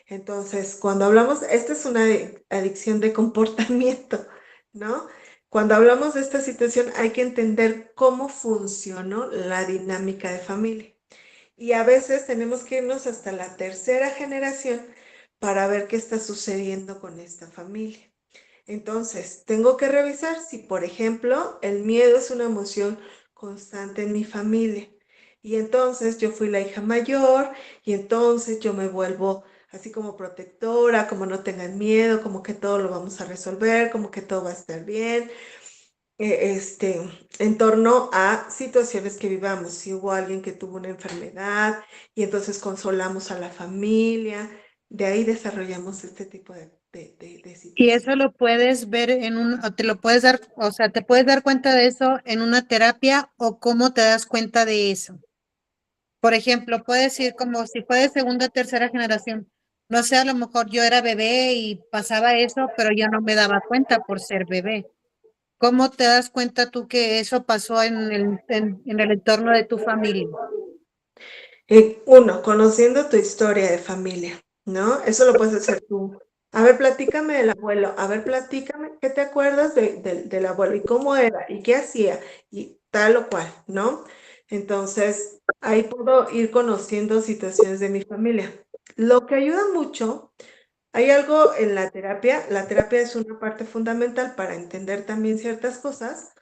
Entonces, cuando hablamos, esta es una adicción de comportamiento, ¿no? Cuando hablamos de esta situación hay que entender cómo funcionó la dinámica de familia. Y a veces tenemos que irnos hasta la tercera generación para ver qué está sucediendo con esta familia. Entonces, tengo que revisar si, por ejemplo, el miedo es una emoción constante en mi familia. Y entonces yo fui la hija mayor y entonces yo me vuelvo así como protectora, como no tengan miedo, como que todo lo vamos a resolver, como que todo va a estar bien, en torno a situaciones que vivamos. Si hubo alguien que tuvo una enfermedad y entonces consolamos a la familia, de ahí desarrollamos este tipo de Y situaciones. eso lo puedes ver o te lo puedes dar, o sea, te puedes dar cuenta de eso en una terapia o cómo te das cuenta de eso. Por ejemplo, puedes ir como si fue de segunda o tercera generación. No sé, a lo mejor yo era bebé y pasaba eso, pero yo no me daba cuenta por ser bebé. ¿Cómo te das cuenta tú que eso pasó en el entorno de tu familia? Uno, conociendo tu historia de familia, ¿no? Eso lo puedes hacer tú. A ver, platícame del abuelo. A ver, platícame, ¿qué te acuerdas del abuelo? ¿Y cómo era? ¿Y qué hacía? Y tal o cual, ¿no? Entonces, ahí puedo ir conociendo situaciones de mi familia. Lo que ayuda mucho, hay algo en la terapia es una parte fundamental para entender también ciertas cosas.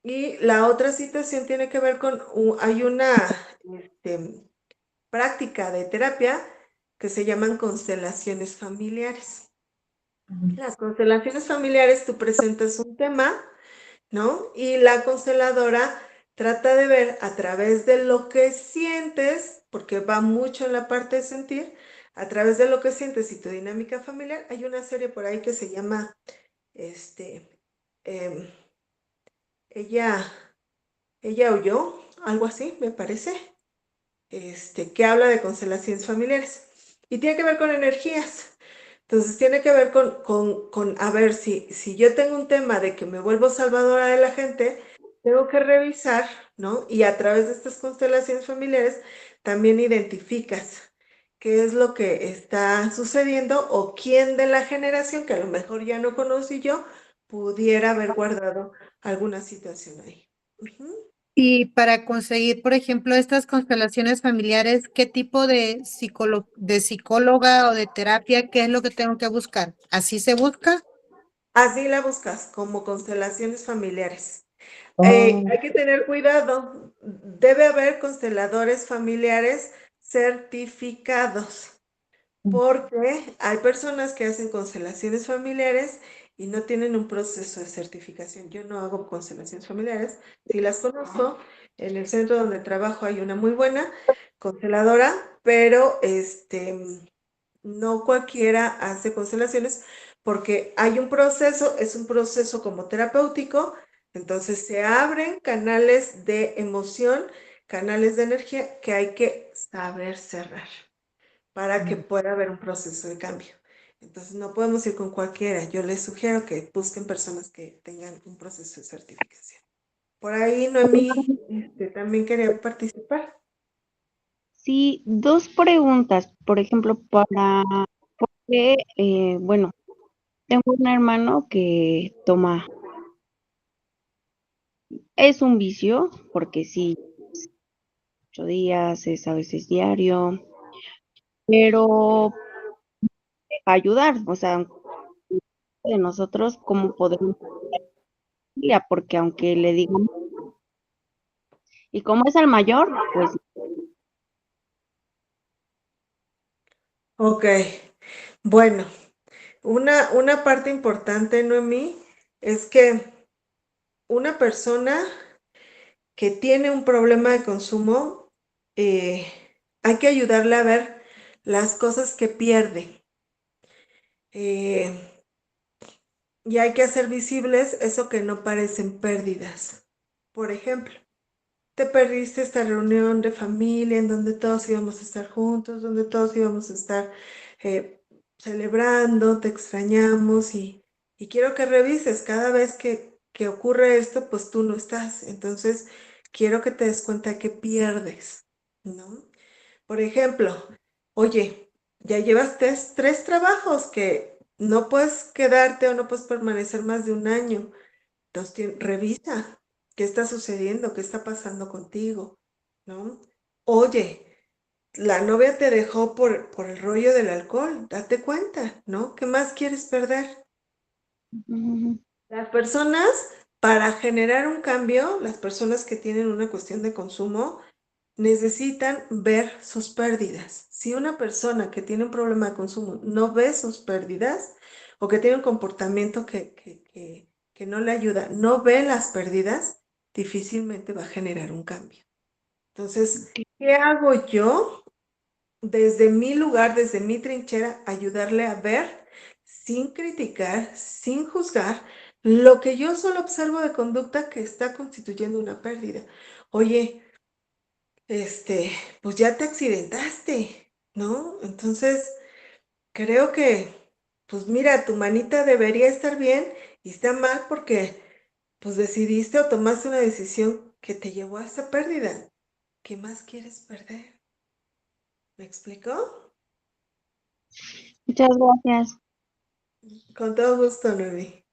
Y la otra situación tiene que ver con, hay una, este, práctica de terapia que se llaman constelaciones familiares. Las constelaciones familiares, tú presentas un tema, ¿no? Y la consteladora trata de ver a través de lo que sientes, porque va mucho en la parte de sentir, a través de lo que sientes y tu dinámica familiar. Hay una serie por ahí que se llama, este, em, ella, ella o yo, algo así, me parece. Que habla de constelaciones familiares y tiene que ver con energías. Entonces tiene que ver con a ver, si yo tengo un tema de que me vuelvo salvadora de la gente, tengo que revisar, ¿no? Y a través de estas constelaciones familiares también identificas qué es lo que está sucediendo o quién de la generación, que a lo mejor ya no conocí yo, pudiera haber guardado alguna situación ahí. Ujú. Y para conseguir, por ejemplo, estas constelaciones familiares, ¿qué tipo de de psicóloga o de terapia, qué es lo que tengo que buscar? ¿Así se busca? Así la buscas, como constelaciones familiares. Oh. Hay que tener cuidado. Debe haber consteladores familiares certificados, porque hay personas que hacen constelaciones familiares y no tienen un proceso de certificación. Yo no hago constelaciones familiares, sí las conozco. En el centro donde trabajo hay una muy buena consteladora, pero no cualquiera hace constelaciones porque hay un proceso, es un proceso como terapéutico, entonces se abren canales de emoción, canales de energía que hay que saber cerrar para que pueda haber un proceso de cambio. Entonces no podemos ir con cualquiera. Yo les sugiero que busquen personas que tengan un proceso de certificación. Por ahí Noemí también quería participar. Sí, dos preguntas. Por ejemplo, porque, bueno, tengo un hermano que toma, es un vicio, porque sí, 8 días, es a veces diario, pero ayudar, o sea, de nosotros, cómo podemos ayudarle, porque aunque le digamos, y como es el mayor, pues Ok, bueno, una parte importante, Noemí, es que una persona que tiene un problema de consumo, hay que ayudarle a ver las cosas que pierde. Y hay que hacer visibles eso que no parecen pérdidas. Por ejemplo, te perdiste esta reunión de familia en donde todos íbamos a estar juntos, donde todos íbamos a estar eh, celebrando, te extrañamos y quiero que revises cada vez que ocurre esto, pues tú no estás. Entonces, quiero que te des cuenta que pierdes, ¿no? Por ejemplo, oye, ya llevas tres trabajos que no puedes quedarte o no puedes permanecer más de un año. Entonces, revisa qué está sucediendo, qué está pasando contigo, ¿no? Oye, la novia te dejó por el rollo del alcohol, date cuenta, ¿no? ¿Qué más quieres perder? Ujú. Las personas, para generar un cambio, las personas que tienen una cuestión de consumo, necesitan ver sus pérdidas. Si una persona que tiene un problema de consumo no ve sus pérdidas o que tiene un comportamiento que no le ayuda, no ve las pérdidas, difícilmente va a generar un cambio. Entonces, ¿qué hago yo? Desde mi lugar, desde mi trinchera, ayudarle a ver, sin criticar, sin juzgar, lo que yo solo observo de conducta que está constituyendo una pérdida. Oye, pues ya te accidentaste, ¿no? Entonces, creo que, pues mira, tu manita debería estar bien y está mal porque, pues decidiste o tomaste una decisión que te llevó a esta pérdida. ¿Qué más quieres perder? ¿Me explico? Muchas gracias. Con todo gusto, Noemi.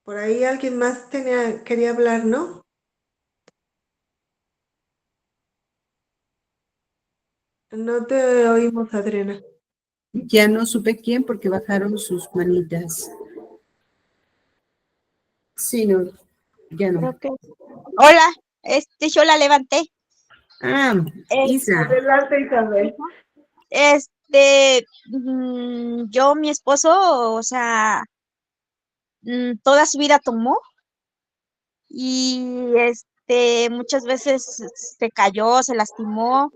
Por ahí alguien más quería hablar, ¿no? No te oímos, Adriana. Ya no supe quién porque bajaron sus manitas. Sí, no, ya no. Creo que. Hola, yo la levanté. Ah, Eh, Isa, Adelante, Isabel. yo, mi esposo, o sea, toda su vida tomó y muchas veces se cayó, se lastimó,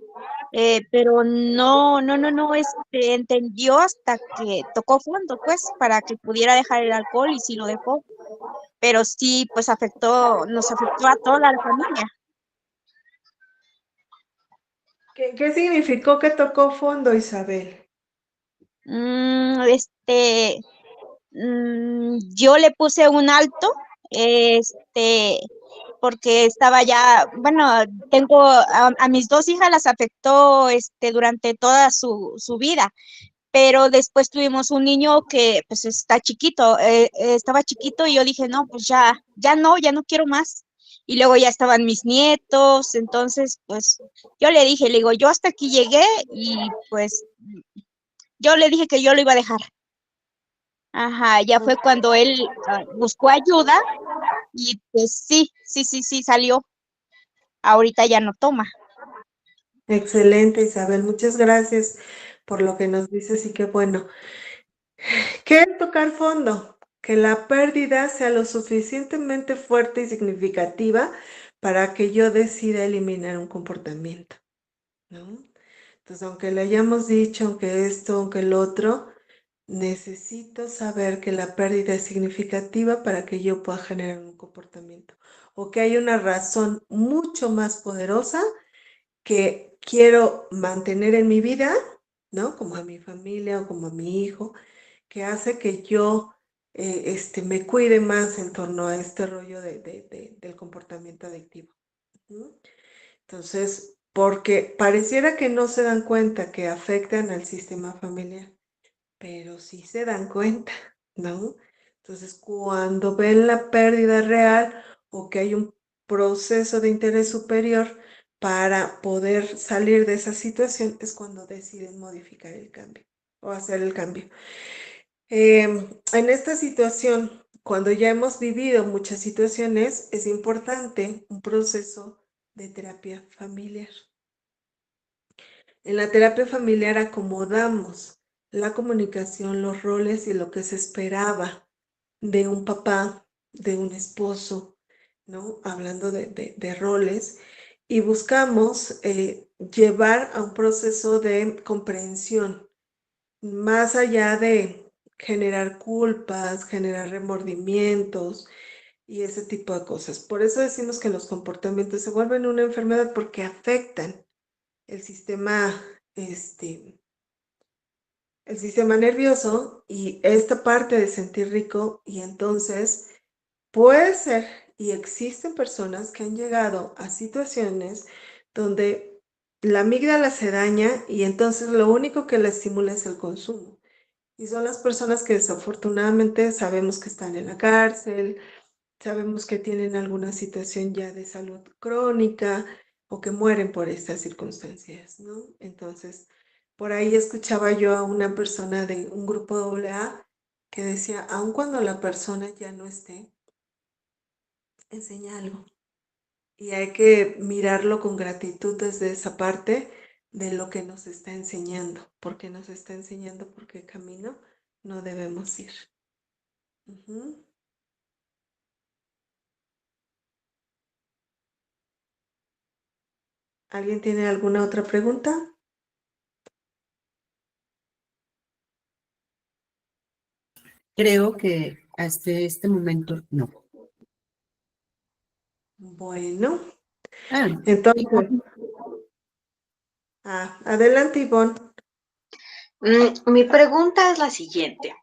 pero no, entendió hasta que tocó fondo, pues, para que pudiera dejar el alcohol y sí lo dejó, pero sí, pues nos afectó a toda la familia. ¿Qué significó que tocó fondo, Isabel? Mm, yo le puse un alto, porque estaba ya, bueno, tengo a mis dos hijas las afectó, durante toda su vida, pero después tuvimos un niño que, pues, está chiquito, estaba chiquito y yo dije, no, pues ya no quiero más. Y luego ya estaban mis nietos, entonces, pues, yo le dije, le digo, yo hasta aquí llegué y, pues, yo le dije que yo lo iba a dejar. Ajá, ya fue cuando él buscó ayuda y pues sí, salió. Ahorita ya no toma. Excelente, Isabel. Muchas gracias por lo que nos dices y qué bueno. ¿Qué es tocar fondo? Que la pérdida sea lo suficientemente fuerte y significativa para que yo decida eliminar un comportamiento, ¿no? Entonces, aunque le hayamos dicho, aunque esto, aunque el otro, necesito saber que la pérdida es significativa para que yo pueda generar un comportamiento o que hay una razón mucho más poderosa que quiero mantener en mi vida, ¿no? Como a mi familia o como a mi hijo, que hace que yo me cuide más en torno a este rollo del comportamiento adictivo. ¿No? Entonces, porque pareciera que no se dan cuenta que afectan al sistema familiar, pero sí se dan cuenta, ¿no? Entonces, cuando ven la pérdida real o que hay un proceso de interés superior para poder salir de esa situación, es cuando deciden modificar el cambio o hacer el cambio. En esta situación, cuando ya hemos vivido muchas situaciones, es importante un proceso de terapia familiar. En la terapia familiar acomodamos la comunicación, los roles y lo que se esperaba de un papá, de un esposo, ¿no? Hablando de roles, y buscamos llevar a un proceso de comprensión, más allá de generar culpas, generar remordimientos y ese tipo de cosas. Por eso decimos que los comportamientos se vuelven una enfermedad porque afectan el sistema, el sistema nervioso y esta parte de sentir rico, y entonces puede ser, y existen personas que han llegado a situaciones donde la amígdala se daña y entonces lo único que la estimula es el consumo. Y son las personas que desafortunadamente sabemos que están en la cárcel, sabemos que tienen alguna situación ya de salud crónica o que mueren por estas circunstancias, ¿no? Entonces, por ahí escuchaba yo a una persona de un grupo AA que decía, aun cuando la persona ya no esté, enseña algo. Y hay que mirarlo con gratitud desde esa parte de lo que nos está enseñando, porque nos está enseñando por qué camino no debemos ir. Ujú. ¿Alguien tiene alguna otra pregunta? Creo que hasta este momento no. Bueno, Ah, entonces, adelante, Ivonne. Mi pregunta es la siguiente.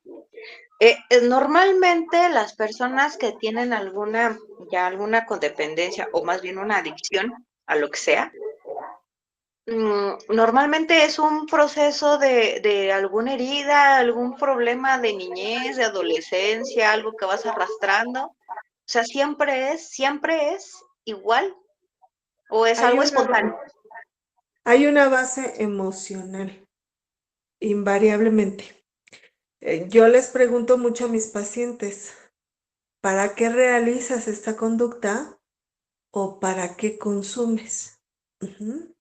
Normalmente las personas que tienen alguna codependencia o más bien una adicción a lo que sea, normalmente es un proceso de alguna herida, algún problema de niñez, de adolescencia, algo que vas arrastrando. O sea, siempre es igual o es Hay algo una, espontáneo. hay una base emocional, invariablemente. Yo les pregunto mucho a mis pacientes, ¿para qué realizas esta conducta o para qué consumes? Ujú.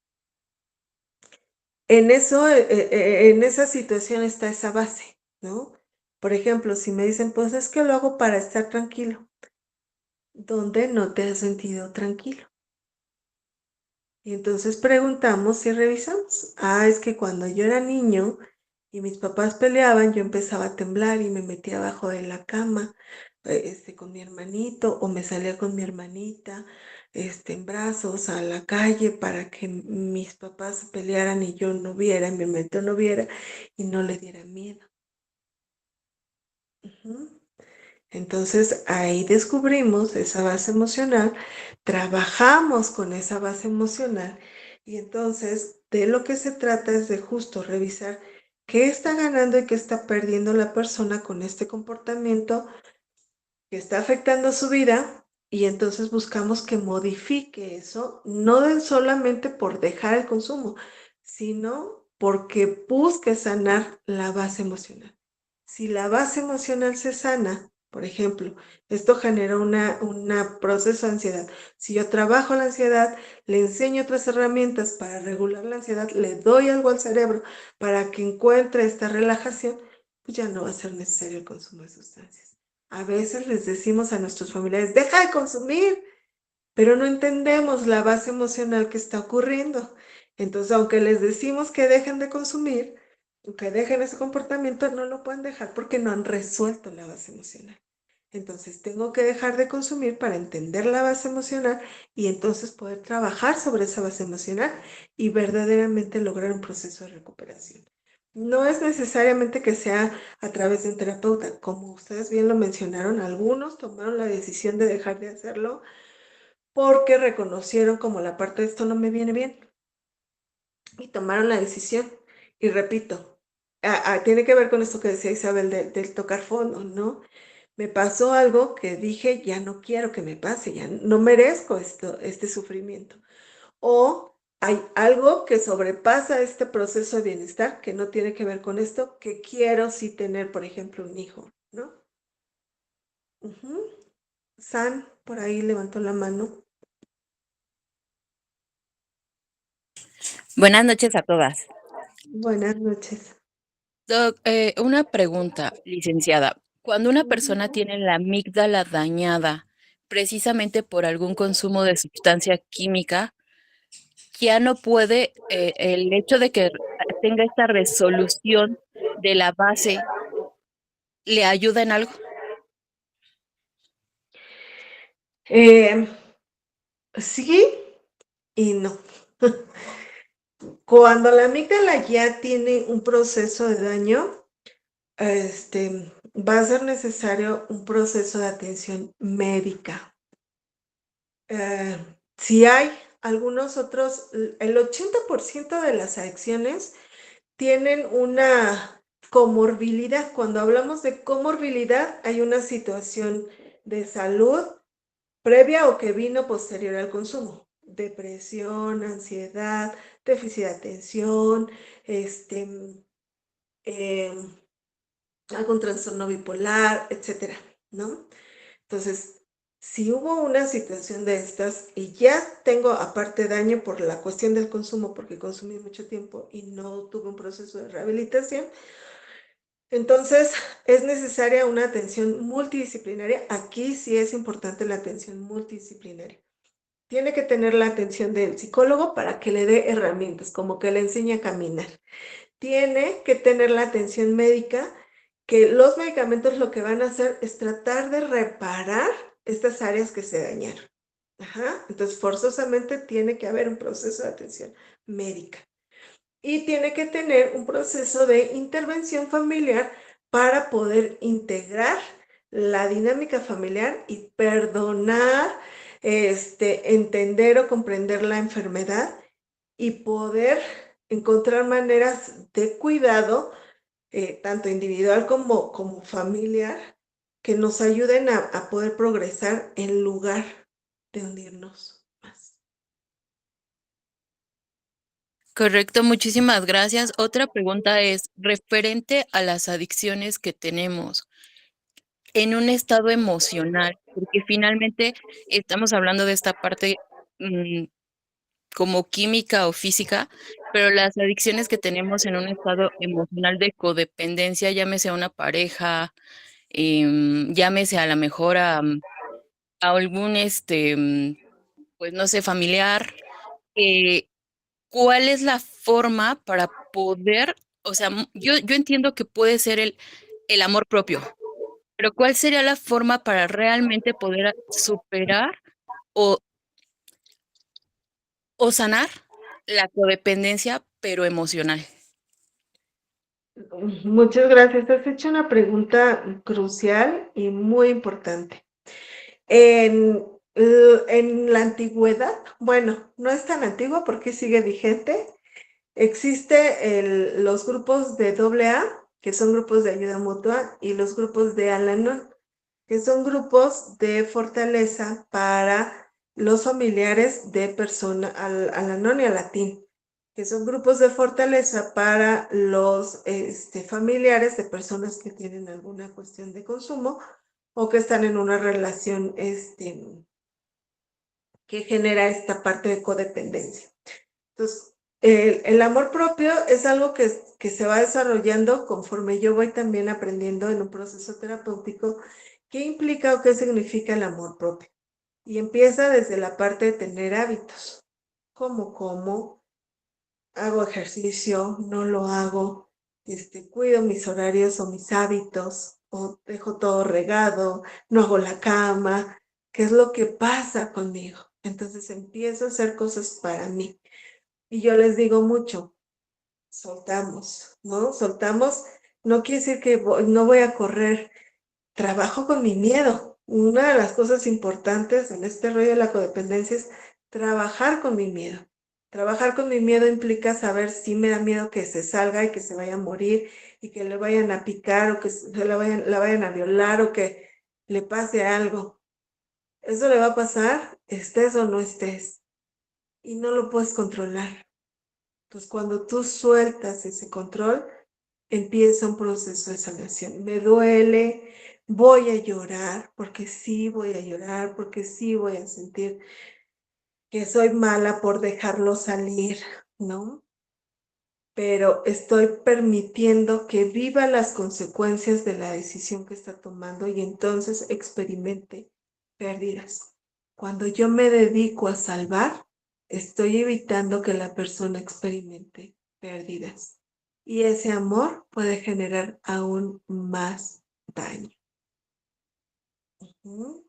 En eso, en esa situación está esa base, ¿no? Por ejemplo, si me dicen, pues es que lo hago para estar tranquilo, ¿dónde no te has sentido tranquilo? Y entonces preguntamos y revisamos. Es que cuando yo era niño y mis papás peleaban, yo empezaba a temblar y me metía abajo de la cama, con mi hermanito, o me salía con mi hermanita, en brazos a la calle para que mis papás pelearan y yo no viera, mi hermanito no viera y no le diera miedo. Ujú. Entonces ahí descubrimos esa base emocional, trabajamos con esa base emocional y entonces de lo que se trata es de justo revisar qué está ganando y qué está perdiendo la persona con este comportamiento que está afectando su vida, y entonces buscamos que modifique eso, no solamente por dejar el consumo, sino porque busque sanar la base emocional. Si la base emocional se sana, por ejemplo, esto genera un proceso de ansiedad. Si yo trabajo la ansiedad, le enseño otras herramientas para regular la ansiedad, le doy algo al cerebro para que encuentre esta relajación, pues ya no va a ser necesario el consumo de sustancias. A veces les decimos a nuestros familiares, deja de consumir, pero no entendemos la base emocional que está ocurriendo. Entonces, aunque les decimos que dejen de consumir, que dejen ese comportamiento, no lo pueden dejar porque no han resuelto la base emocional. Entonces, tengo que dejar de consumir para entender la base emocional y entonces poder trabajar sobre esa base emocional y verdaderamente lograr un proceso de recuperación. No es necesariamente que sea a través de un terapeuta. Como ustedes bien lo mencionaron, algunos tomaron la decisión de dejar de hacerlo porque reconocieron como la parte de esto no me viene bien y tomaron la decisión. Y repito, tiene que ver con esto que decía Isabel del tocar fondo, ¿no? Me pasó algo que dije, ya no quiero que me pase, ya no merezco este sufrimiento. O hay algo que sobrepasa este proceso de bienestar que no tiene que ver con esto, que quiero sí tener, por ejemplo, un hijo, ¿no? San, por ahí levantó la mano. Buenas noches a todas. Buenas noches. Doc, una pregunta, licenciada. Cuando una persona tiene la amígdala dañada, precisamente por algún consumo de sustancia química, ya no puede, el hecho de que tenga esta resolución de la base, ¿le ayuda en algo? Sí y no. Cuando la amígdala ya tiene un proceso de daño, va a ser necesario un proceso de atención médica. Si hay algunos otros, el 80% de las adicciones tienen una comorbilidad. Cuando hablamos de comorbilidad, hay una situación de salud previa o que vino posterior al consumo. Depresión, ansiedad, déficit de atención, algún trastorno bipolar, etcétera, ¿no? Entonces, si hubo una situación de estas y ya tengo aparte daño por la cuestión del consumo, porque consumí mucho tiempo y no tuve un proceso de rehabilitación, entonces es necesaria una atención multidisciplinaria. Aquí sí es importante la atención multidisciplinaria. Tiene que tener la atención del psicólogo para que le dé herramientas, como que le enseñe a caminar. Tiene que tener la atención médica, que los medicamentos lo que van a hacer es tratar de reparar estas áreas que se dañaron. Ajá. Entonces, forzosamente tiene que haber un proceso de atención médica. Y tiene que tener un proceso de intervención familiar para poder integrar la dinámica familiar y perdonar, entender o comprender la enfermedad y poder encontrar maneras de cuidado, tanto individual como familiar, que nos ayuden a poder progresar en lugar de hundirnos más. Correcto, muchísimas gracias. Otra pregunta es referente a las adicciones que tenemos en un estado emocional, porque finalmente estamos hablando de esta parte como química o física, pero las adicciones que tenemos en un estado emocional de codependencia, llámese a una pareja, llámese a la mejor a algún, pues no sé, familiar, eh, ¿cuál es la forma para poder, o sea, yo entiendo que puede ser el amor propio, pero ¿cuál sería la forma para realmente poder superar o, o sanar la codependencia, pero emocional? Muchas gracias. Has hecho una pregunta crucial y muy importante. En la antigüedad, bueno, no es tan antigua porque sigue vigente, existe los grupos de AA, que son grupos de ayuda mutua, y los grupos de Al-Anon, que son grupos de fortaleza para los familiares de personas, Al-Anon y Al-Atin, que son grupos de fortaleza para los familiares de personas que tienen alguna cuestión de consumo o que están en una relación que genera esta parte de codependencia. Entonces, el amor propio es algo que se va desarrollando conforme yo voy también aprendiendo en un proceso terapéutico qué implica o qué significa el amor propio. Y empieza desde la parte de tener hábitos, como hago ejercicio, no lo hago, cuido mis horarios o mis hábitos, o dejo todo regado, no hago la cama, ¿qué es lo que pasa conmigo? Entonces empiezo a hacer cosas para mí. Y yo les digo mucho, soltamos, ¿no? Soltamos, no quiere decir que no voy a correr, trabajo con mi miedo. Una de las cosas importantes en este rollo de la codependencia es trabajar con mi miedo. Trabajar con mi miedo implica saber si me da miedo que se salga y que se vaya a morir y que le vayan a picar o que la vayan a violar o que le pase algo. Eso le va a pasar, estés o no estés, y no lo puedes controlar. Entonces, cuando tú sueltas ese control, empieza un proceso de sanación. Me duele, voy a llorar, porque sí voy a llorar, porque sí voy a sentir que soy mala por dejarlo salir, ¿no? pero estoy permitiendo que viva las consecuencias de la decisión que está tomando y entonces experimente pérdidas. Cuando yo me dedico a salvar, estoy evitando que la persona experimente pérdidas. Y ese amor puede generar aún más daño. Ujú.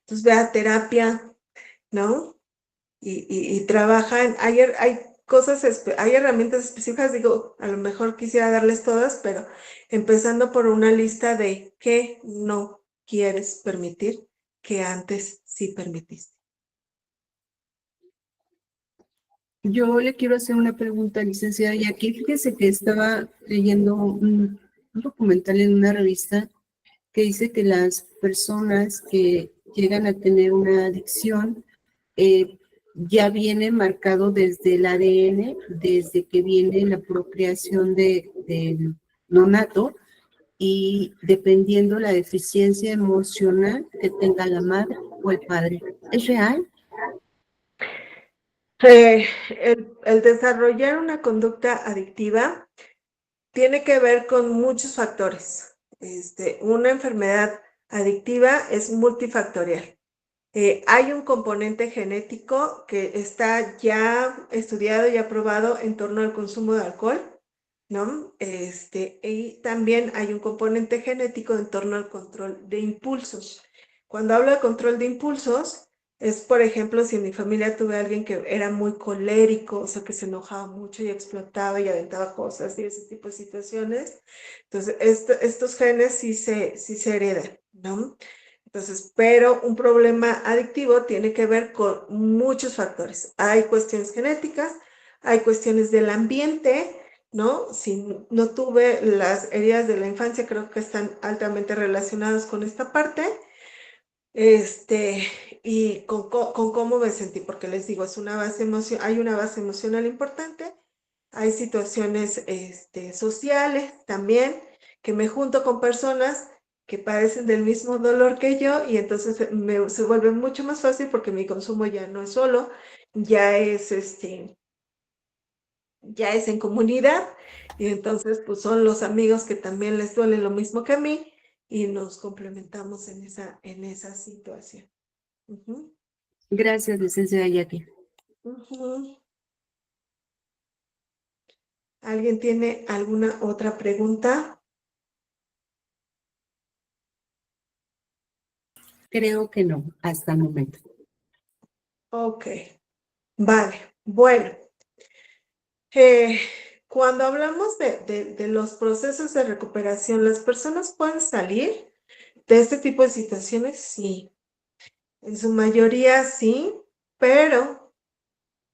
Entonces ve a terapia, ¿no? Y trabaja en, hay cosas, hay herramientas específicas, digo, a lo mejor quisiera darles todas, pero empezando por una lista de qué no quieres permitir que antes sí permitiste. Yo le quiero hacer una pregunta, licenciada, y aquí fíjese que estaba leyendo un documental en una revista que dice que las personas que llegan a tener una adicción ya viene marcado desde el ADN, desde que viene la procreación del nonato y dependiendo la deficiencia emocional que tenga la madre o el padre. ¿Es real? El desarrollar una conducta adictiva tiene que ver con muchos factores. Una enfermedad adictiva es multifactorial. Hay un componente genético que está ya estudiado y aprobado en torno al consumo de alcohol, ¿no? Y también hay un componente genético en torno al control de impulsos. Cuando hablo de control de impulsos, es, por ejemplo, si en mi familia tuve a alguien que era muy colérico, o sea, que se enojaba mucho y explotaba y aventaba cosas y ese tipo de situaciones, entonces estos genes sí se heredan, ¿no? Entonces, pero un problema adictivo tiene que ver con muchos factores. Hay cuestiones genéticas, hay cuestiones del ambiente, ¿no? Si no tuve las heridas de la infancia, creo que están altamente relacionadas con esta parte. Y con cómo me sentí, porque les digo, es una base hay una base emocional importante, hay situaciones sociales también, que me junto con personas que padecen del mismo dolor que yo y entonces se vuelve mucho más fácil porque mi consumo ya no es solo, ya es ya es en comunidad y entonces pues son los amigos que también les duele lo mismo que a mí y nos complementamos en esa situación. Uh-huh. Gracias, licenciada Jackie. Uh-huh. ¿Alguien tiene alguna otra pregunta? Creo que no, hasta el momento. Ok, vale. Bueno, cuando hablamos de los procesos de recuperación, ¿las personas pueden salir de este tipo de situaciones? Sí, en su mayoría sí, pero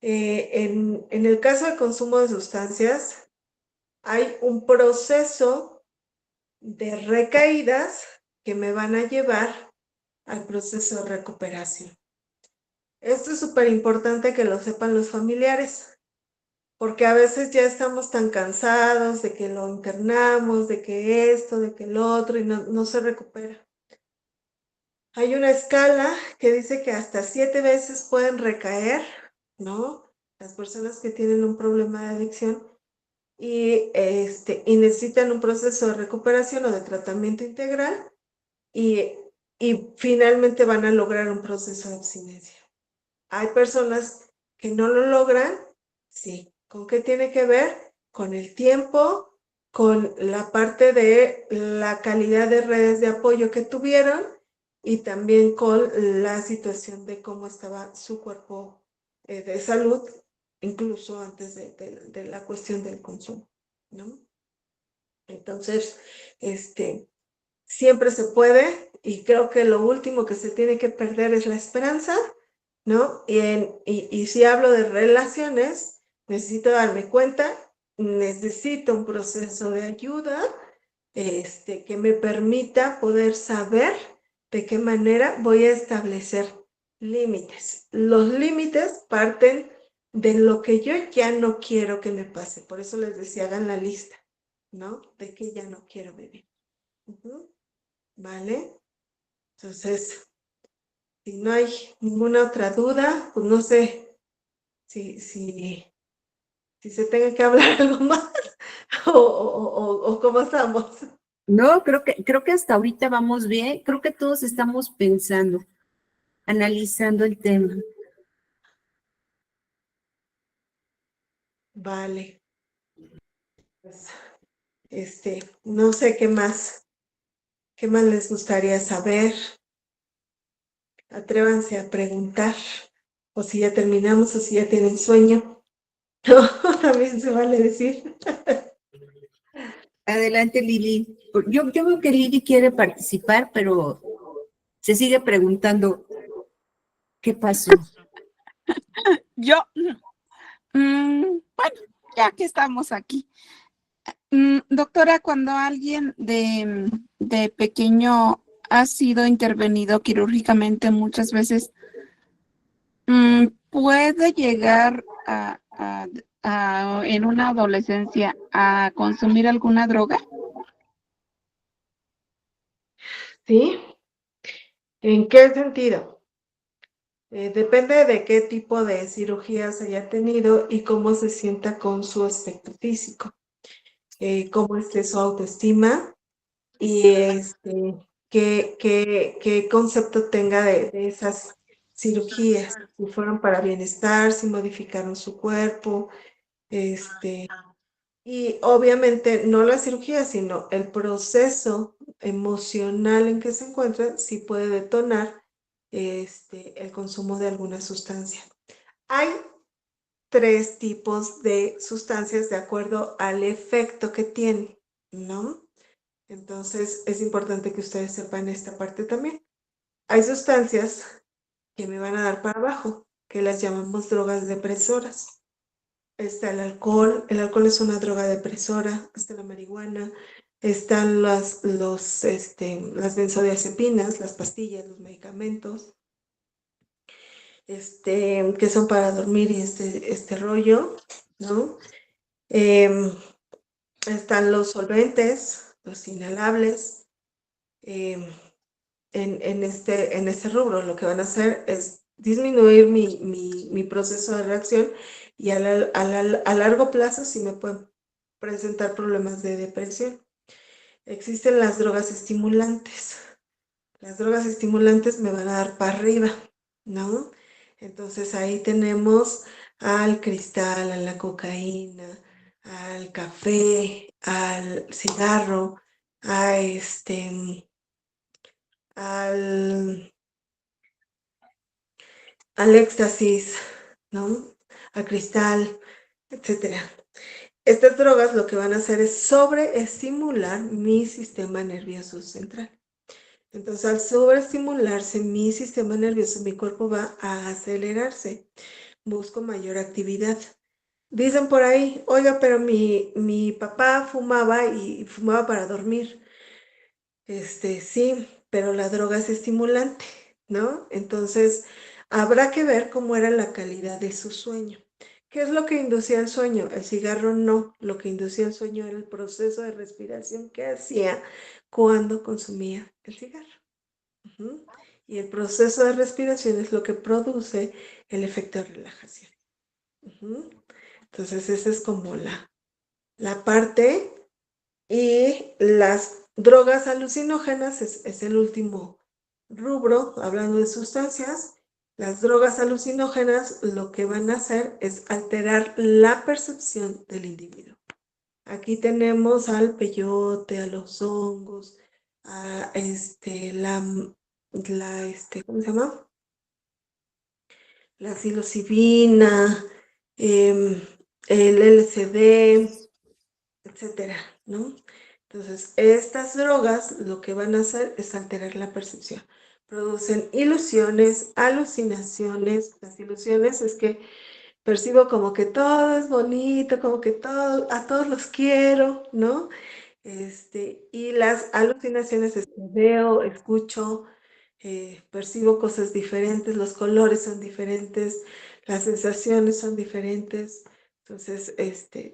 en el caso de consumo de sustancias, hay un proceso de recaídas que me van a llevar al proceso de recuperación. Esto es súper importante que lo sepan los familiares, porque a veces ya estamos tan cansados de que lo internamos, de que esto, de que el otro, y no se recupera. Hay una escala que dice que hasta 7 veces pueden recaer, ¿no? Las personas que tienen un problema de adicción y necesitan un proceso de recuperación o de tratamiento integral y finalmente van a lograr un proceso de abstinencia. Hay personas que no lo logran, sí. ¿Con qué tiene que ver? Con el tiempo, con la parte de la calidad de redes de apoyo que tuvieron y también con la situación de cómo estaba su cuerpo de salud, incluso antes de la cuestión del consumo, ¿no? Entonces, siempre se puede y creo que lo último que se tiene que perder es la esperanza, ¿no? Y si hablo de relaciones, necesito darme cuenta, necesito un proceso de ayuda que me permita poder saber de qué manera voy a establecer límites. Los límites parten de lo que yo ya no quiero que me pase. Por eso les decía, hagan la lista, ¿no? De que ya no quiero vivir. ¿Vale? Entonces, Si no hay ninguna otra duda, pues no sé si se tenga que hablar algo más o cómo estamos. No, creo que hasta ahorita vamos bien. Creo que todos estamos pensando, analizando el tema. Vale. Pues, no sé qué más les gustaría saber. Atrévanse a preguntar, o si ya terminamos, o si ya tienen sueño. También se vale decir. Adelante, Lili. Yo veo que Lili quiere participar, pero se sigue preguntando, ¿qué pasó? Yo, bueno, ya que estamos aquí. Doctora, cuando alguien de pequeño ha sido intervenido quirúrgicamente muchas veces, ¿puede llegar en una adolescencia a consumir alguna droga? ¿Sí? ¿En qué sentido? Depende de qué tipo de cirugías haya tenido y cómo se sienta con su aspecto físico, cómo esté su autoestima y qué concepto tenga de esas cirugías, si fueron para bienestar, si modificaron su cuerpo, y obviamente no la cirugía, sino el proceso emocional en que se encuentra, sí puede detonar el consumo de alguna sustancia. Hay 3 tipos de sustancias de acuerdo al efecto que tiene, ¿no? Entonces, es importante que ustedes sepan esta parte también. Hay sustancias que me van a dar para abajo, que las llamamos drogas depresoras. Está el alcohol es una droga depresora, está la marihuana, están las benzodiazepinas, las pastillas, los medicamentos, que son para dormir y este rollo, ¿no? Están los solventes, los inhalables. En este rubro lo que van a hacer es disminuir mi proceso de reacción y a largo plazo sí me pueden presentar problemas de depresión. Existen las drogas estimulantes. Las drogas estimulantes me van a dar para arriba, ¿no? Entonces ahí tenemos al cristal, a la cocaína, al café, al cigarro, al, al éxtasis, ¿no? Al cristal, etcétera. Estas drogas lo que van a hacer es sobreestimular mi sistema nervioso central. Entonces, al sobreestimularse mi sistema nervioso, mi cuerpo va a acelerarse. Busco mayor actividad. Dicen por ahí, oiga, pero mi papá fumaba y fumaba para dormir. Sí, pero la droga es estimulante, ¿no? Entonces, habrá que ver cómo era la calidad de su sueño. ¿Qué es lo que inducía el sueño? El cigarro no. Lo que inducía el sueño era el proceso de respiración que hacía cuando consumía el cigarro. Uh-huh. Y el proceso de respiración es lo que produce el efecto de relajación. Uh-huh. Entonces, esa es como la parte. Y las drogas alucinógenas es el último rubro, hablando de sustancias. Las drogas alucinógenas lo que van a hacer es alterar la percepción del individuo. Aquí tenemos al peyote, a los hongos, a ¿cómo se llama? La psilocibina, el LSD, etcétera, ¿no? Entonces, estas drogas lo que van a hacer es alterar la percepción. Producen ilusiones, alucinaciones. Las ilusiones es que percibo como que todo es bonito, como que a todos los quiero, ¿no? Y las alucinaciones es que veo, escucho, percibo cosas diferentes, los colores son diferentes, las sensaciones son diferentes. Entonces,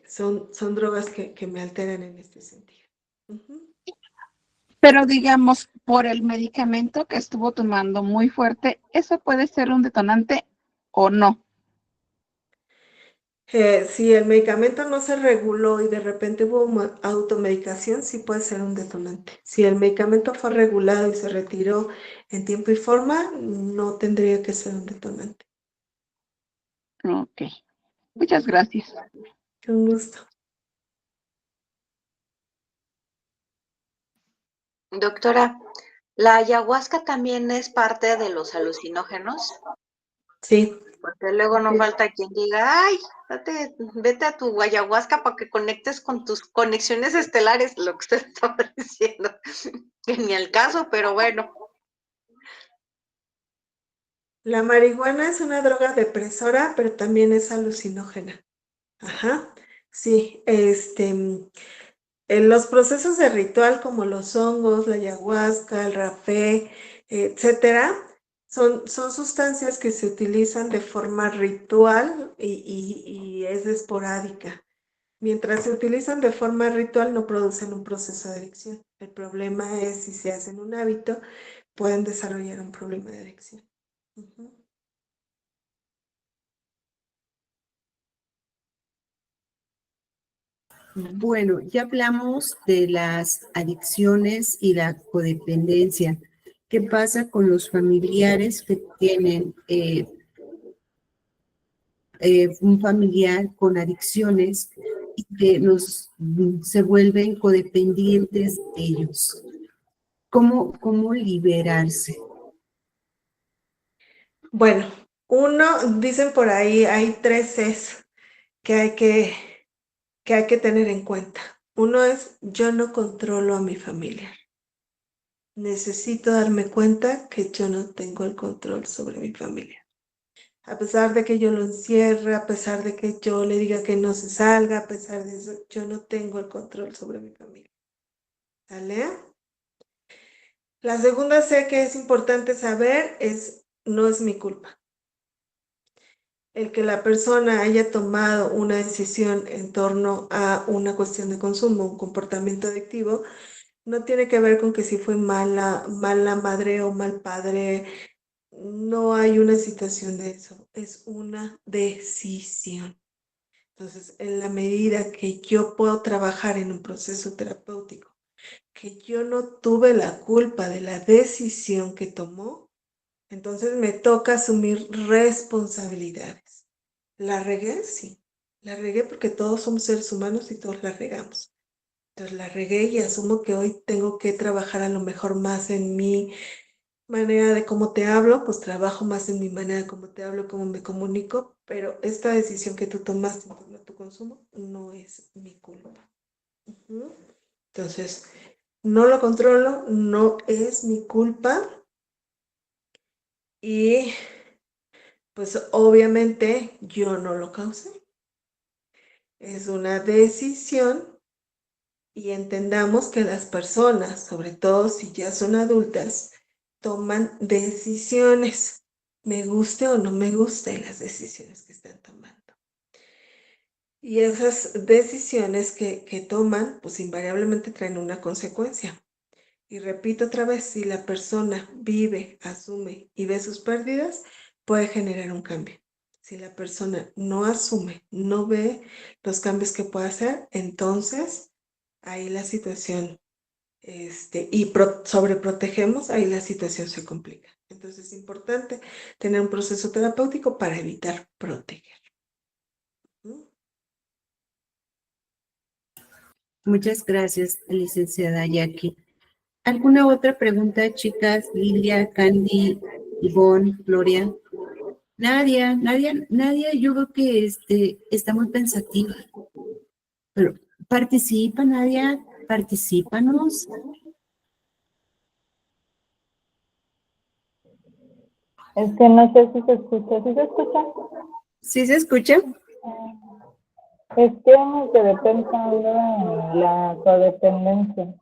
son drogas que me alteran en este sentido. Uh-huh. Pero digamos, por el medicamento que estuvo tomando muy fuerte, ¿eso puede ser un detonante o no? Si el medicamento no se reguló y de repente hubo automedicación, sí puede ser un detonante. Si el medicamento fue regulado y se retiró en tiempo y forma, no tendría que ser un detonante. Ok, muchas gracias. Con gusto. Doctora, ¿la ayahuasca también es parte de los alucinógenos? Sí. Porque luego no falta quien diga, ay, vete a tu ayahuasca para que conectes con tus conexiones estelares, lo que usted estaba diciendo. Que ni al caso, pero bueno. La marihuana es una droga depresora, pero también es alucinógena. Ajá. Sí, en los procesos de ritual como los hongos, la ayahuasca, el rapé, etcétera, son sustancias que se utilizan de forma ritual y es esporádica. Mientras se utilizan de forma ritual no producen un proceso de adicción. El problema es si se hacen un hábito, pueden desarrollar un problema de adicción. Ujú. Bueno, ya hablamos de las adicciones y la codependencia. ¿Qué pasa con los familiares que tienen un familiar con adicciones y que se vuelven codependientes de ellos? ¿Cómo liberarse? Bueno, dicen por ahí, hay 3 Cs que hay que tener en cuenta. Uno es, yo no controlo a mi familia. Necesito darme cuenta que yo no tengo el control sobre mi familia. A pesar de que yo lo encierre, a pesar de que yo le diga que no se salga, a pesar de eso, yo no tengo el control sobre mi familia. ¿Vale? La segunda C que es importante saber es, no es mi culpa. El que la persona haya tomado una decisión en torno a una cuestión de consumo, un comportamiento adictivo, no tiene que ver con que si fue mala madre o mal padre. No hay una situación de eso, es una decisión. Entonces, en la medida que yo puedo trabajar en un proceso terapéutico, que yo no tuve la culpa de la decisión que tomó, entonces me toca asumir responsabilidades. ¿La regué? Sí. La regué porque todos somos seres humanos y todos la regamos. Entonces la regué y asumo que hoy tengo que trabajar a lo mejor más en mi manera de cómo te hablo, pues trabajo más en mi manera de cómo te hablo, cómo me comunico, pero esta decisión que tú tomaste en torno a tu consumo no es mi culpa. Ujú. Entonces, no lo controlo, no es mi culpa y pues obviamente yo no lo causé. Es una decisión y entendamos que las personas, sobre todo si ya son adultas, toman decisiones, me guste o no me gusten las decisiones que están tomando. Y esas decisiones que toman, pues invariablemente traen una consecuencia. Y repito otra vez, si la persona vive, asume y ve sus pérdidas, puede generar un cambio. Si la persona no asume, no ve los cambios que puede hacer, entonces ahí la situación, sobreprotegemos, ahí la situación se complica. Entonces es importante tener un proceso terapéutico para evitar proteger. Muchas gracias, licenciada Jackie. ¿Alguna otra pregunta, chicas? Lilia, Candy, Ivonne, Gloria. Nadia, yo creo que está muy pensativa. Pero participa, Nadia, particípanos. Es que no sé si se escucha. ¿Sí se escucha? ¿Sí se escucha? Es que me quedé pensando en la codependencia,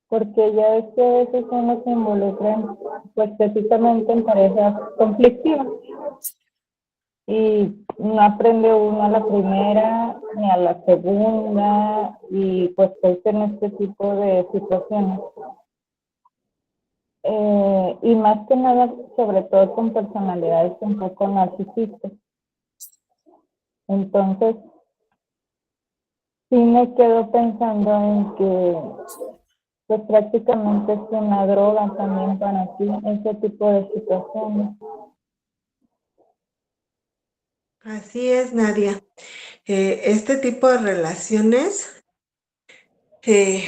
porque ya es que a veces uno se involucra pues precisamente en parejas conflictivas y no aprende uno a la primera ni a la segunda y pues en este tipo de situaciones. y más que nada, sobre todo con personalidades un poco narcisistas. Entonces, sí me quedo pensando en que pues prácticamente es una droga también para ti, ese tipo de situaciones. Así es, Nadia. Este tipo de relaciones eh,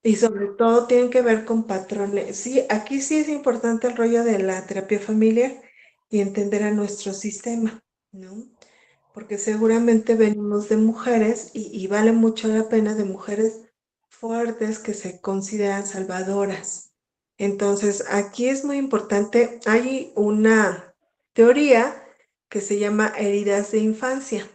y sobre todo tienen que ver con patrones. Sí, aquí sí es importante el rollo de la terapia familiar y entender a nuestro sistema, ¿no? Porque seguramente venimos de mujeres y vale mucho la pena de mujeres fuertes que se consideran salvadoras. Entonces, aquí es muy importante, hay una teoría que se llama heridas de infancia,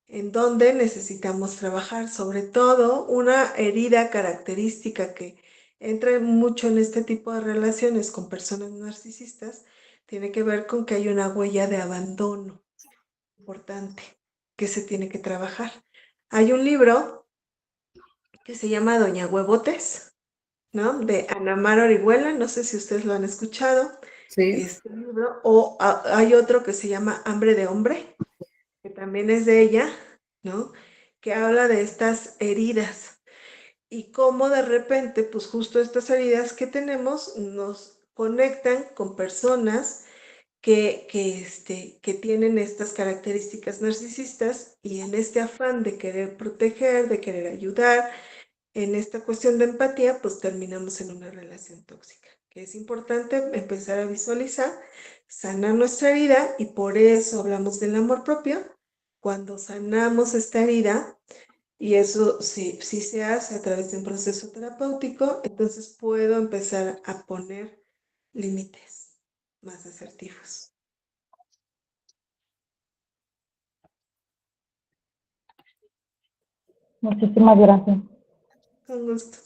en donde necesitamos trabajar, sobre todo una herida característica que entra mucho en este tipo de relaciones con personas narcisistas, tiene que ver con que hay una huella de abandono importante que se tiene que trabajar. Hay un libro que se llama Doña Huevotes, ¿no? De Ana Mar Orihuela, no sé si ustedes lo han escuchado, Sí. este libro, o hay otro que se llama Hambre de Hombre, que también es de ella, ¿no? Que habla de estas heridas y cómo de repente, pues justo estas heridas que tenemos nos conectan con personas que tienen estas características narcisistas y en este afán de querer proteger, de querer ayudar, en esta cuestión de empatía, pues terminamos en una relación tóxica, que es importante empezar a visualizar, sanar nuestra herida y por eso hablamos del amor propio. Cuando sanamos esta herida, y eso sí se hace a través de un proceso terapéutico, entonces puedo empezar a poner límites más asertivos. Muchísimas gracias. Con gusto.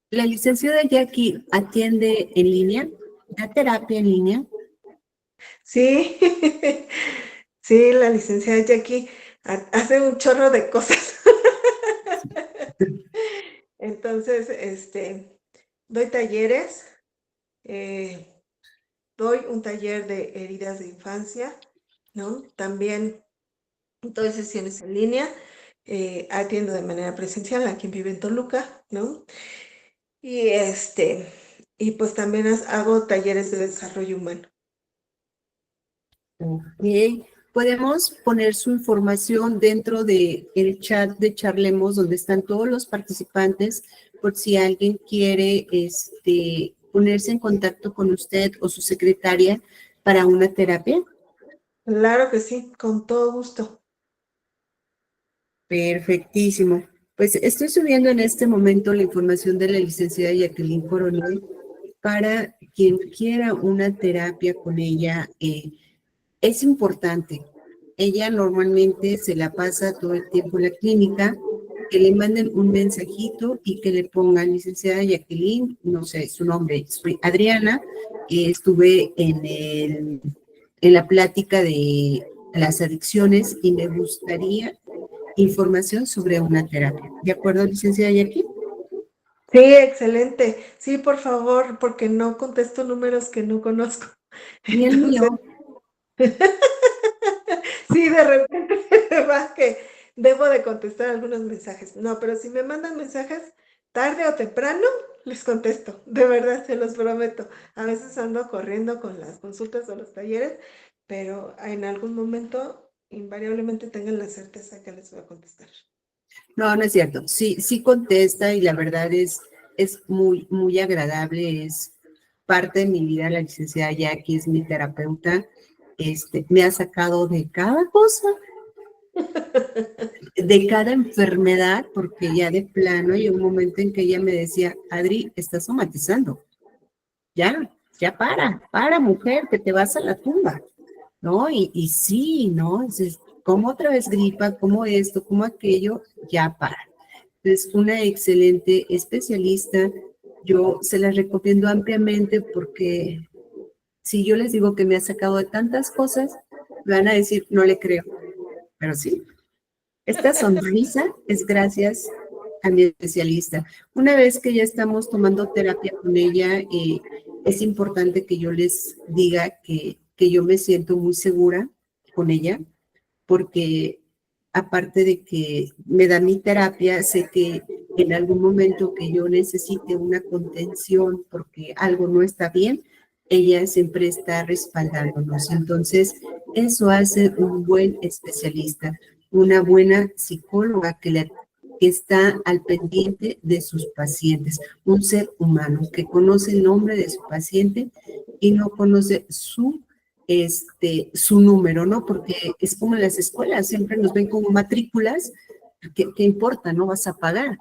La licenciada Jackie atiende en línea, da terapia en línea. Sí, sí, la licenciada Jackie hace un chorro de cosas. Entonces, doy talleres, doy un taller de heridas de infancia, ¿no? También doy sesiones en línea, atiendo de manera presencial a quien vive en Toluca, ¿no? Y y pues también hago talleres de desarrollo humano. Ok. Podemos poner su información dentro de el chat de Charlemos, donde están todos los participantes, por si alguien quiere ponerse en contacto con usted o su secretaria para una terapia. Claro que sí, con todo gusto. Perfectísimo. Pues estoy subiendo en este momento la información de la licenciada Jacqueline Coronel para quien quiera una terapia con ella. Es importante. Ella normalmente se la pasa todo el tiempo en la clínica, que le manden un mensajito y que le pongan, licenciada Jacqueline, no sé su nombre, soy Adriana, estuve en la plática de las adicciones y me gustaría información sobre una terapia. ¿De acuerdo, licenciada Jackie? Sí, excelente. Sí, por favor, porque no contesto números que no conozco. Y el Entonces, mío. sí, de repente se me va que debo de contestar algunos mensajes. No, pero si me mandan mensajes, tarde o temprano, les contesto. De verdad, se los prometo. A veces ando corriendo con las consultas o los talleres, pero en algún momento, invariablemente tengan la certeza que les voy a contestar. No, no es cierto. Sí, sí contesta y la verdad es muy, muy agradable. Es parte de mi vida. La licenciada Jackie es mi terapeuta. Me ha sacado de cada cosa, de cada enfermedad, porque ya de plano hay un momento en que ella me decía, Adri, estás somatizando. Ya para, mujer, que te vas a la tumba. ¿No? Y sí, ¿no? Entonces, como otra vez gripa, como esto, como aquello, ya para. Es una excelente especialista. Yo se la recomiendo ampliamente porque si yo les digo que me ha sacado de tantas cosas, me van a decir, no le creo. Pero sí, esta sonrisa es gracias a mi especialista. Una vez que ya estamos tomando terapia con ella, es importante que yo les diga que yo me siento muy segura con ella, porque aparte de que me da mi terapia, sé que en algún momento que yo necesite una contención porque algo no está bien, ella siempre está respaldándonos. Entonces, eso hace un buen especialista, una buena psicóloga que está al pendiente de sus pacientes, un ser humano que conoce el nombre de su paciente y no conoce su número, ¿no? Porque es como en las escuelas, siempre nos ven como matrículas, ¿qué importa? No vas a pagar.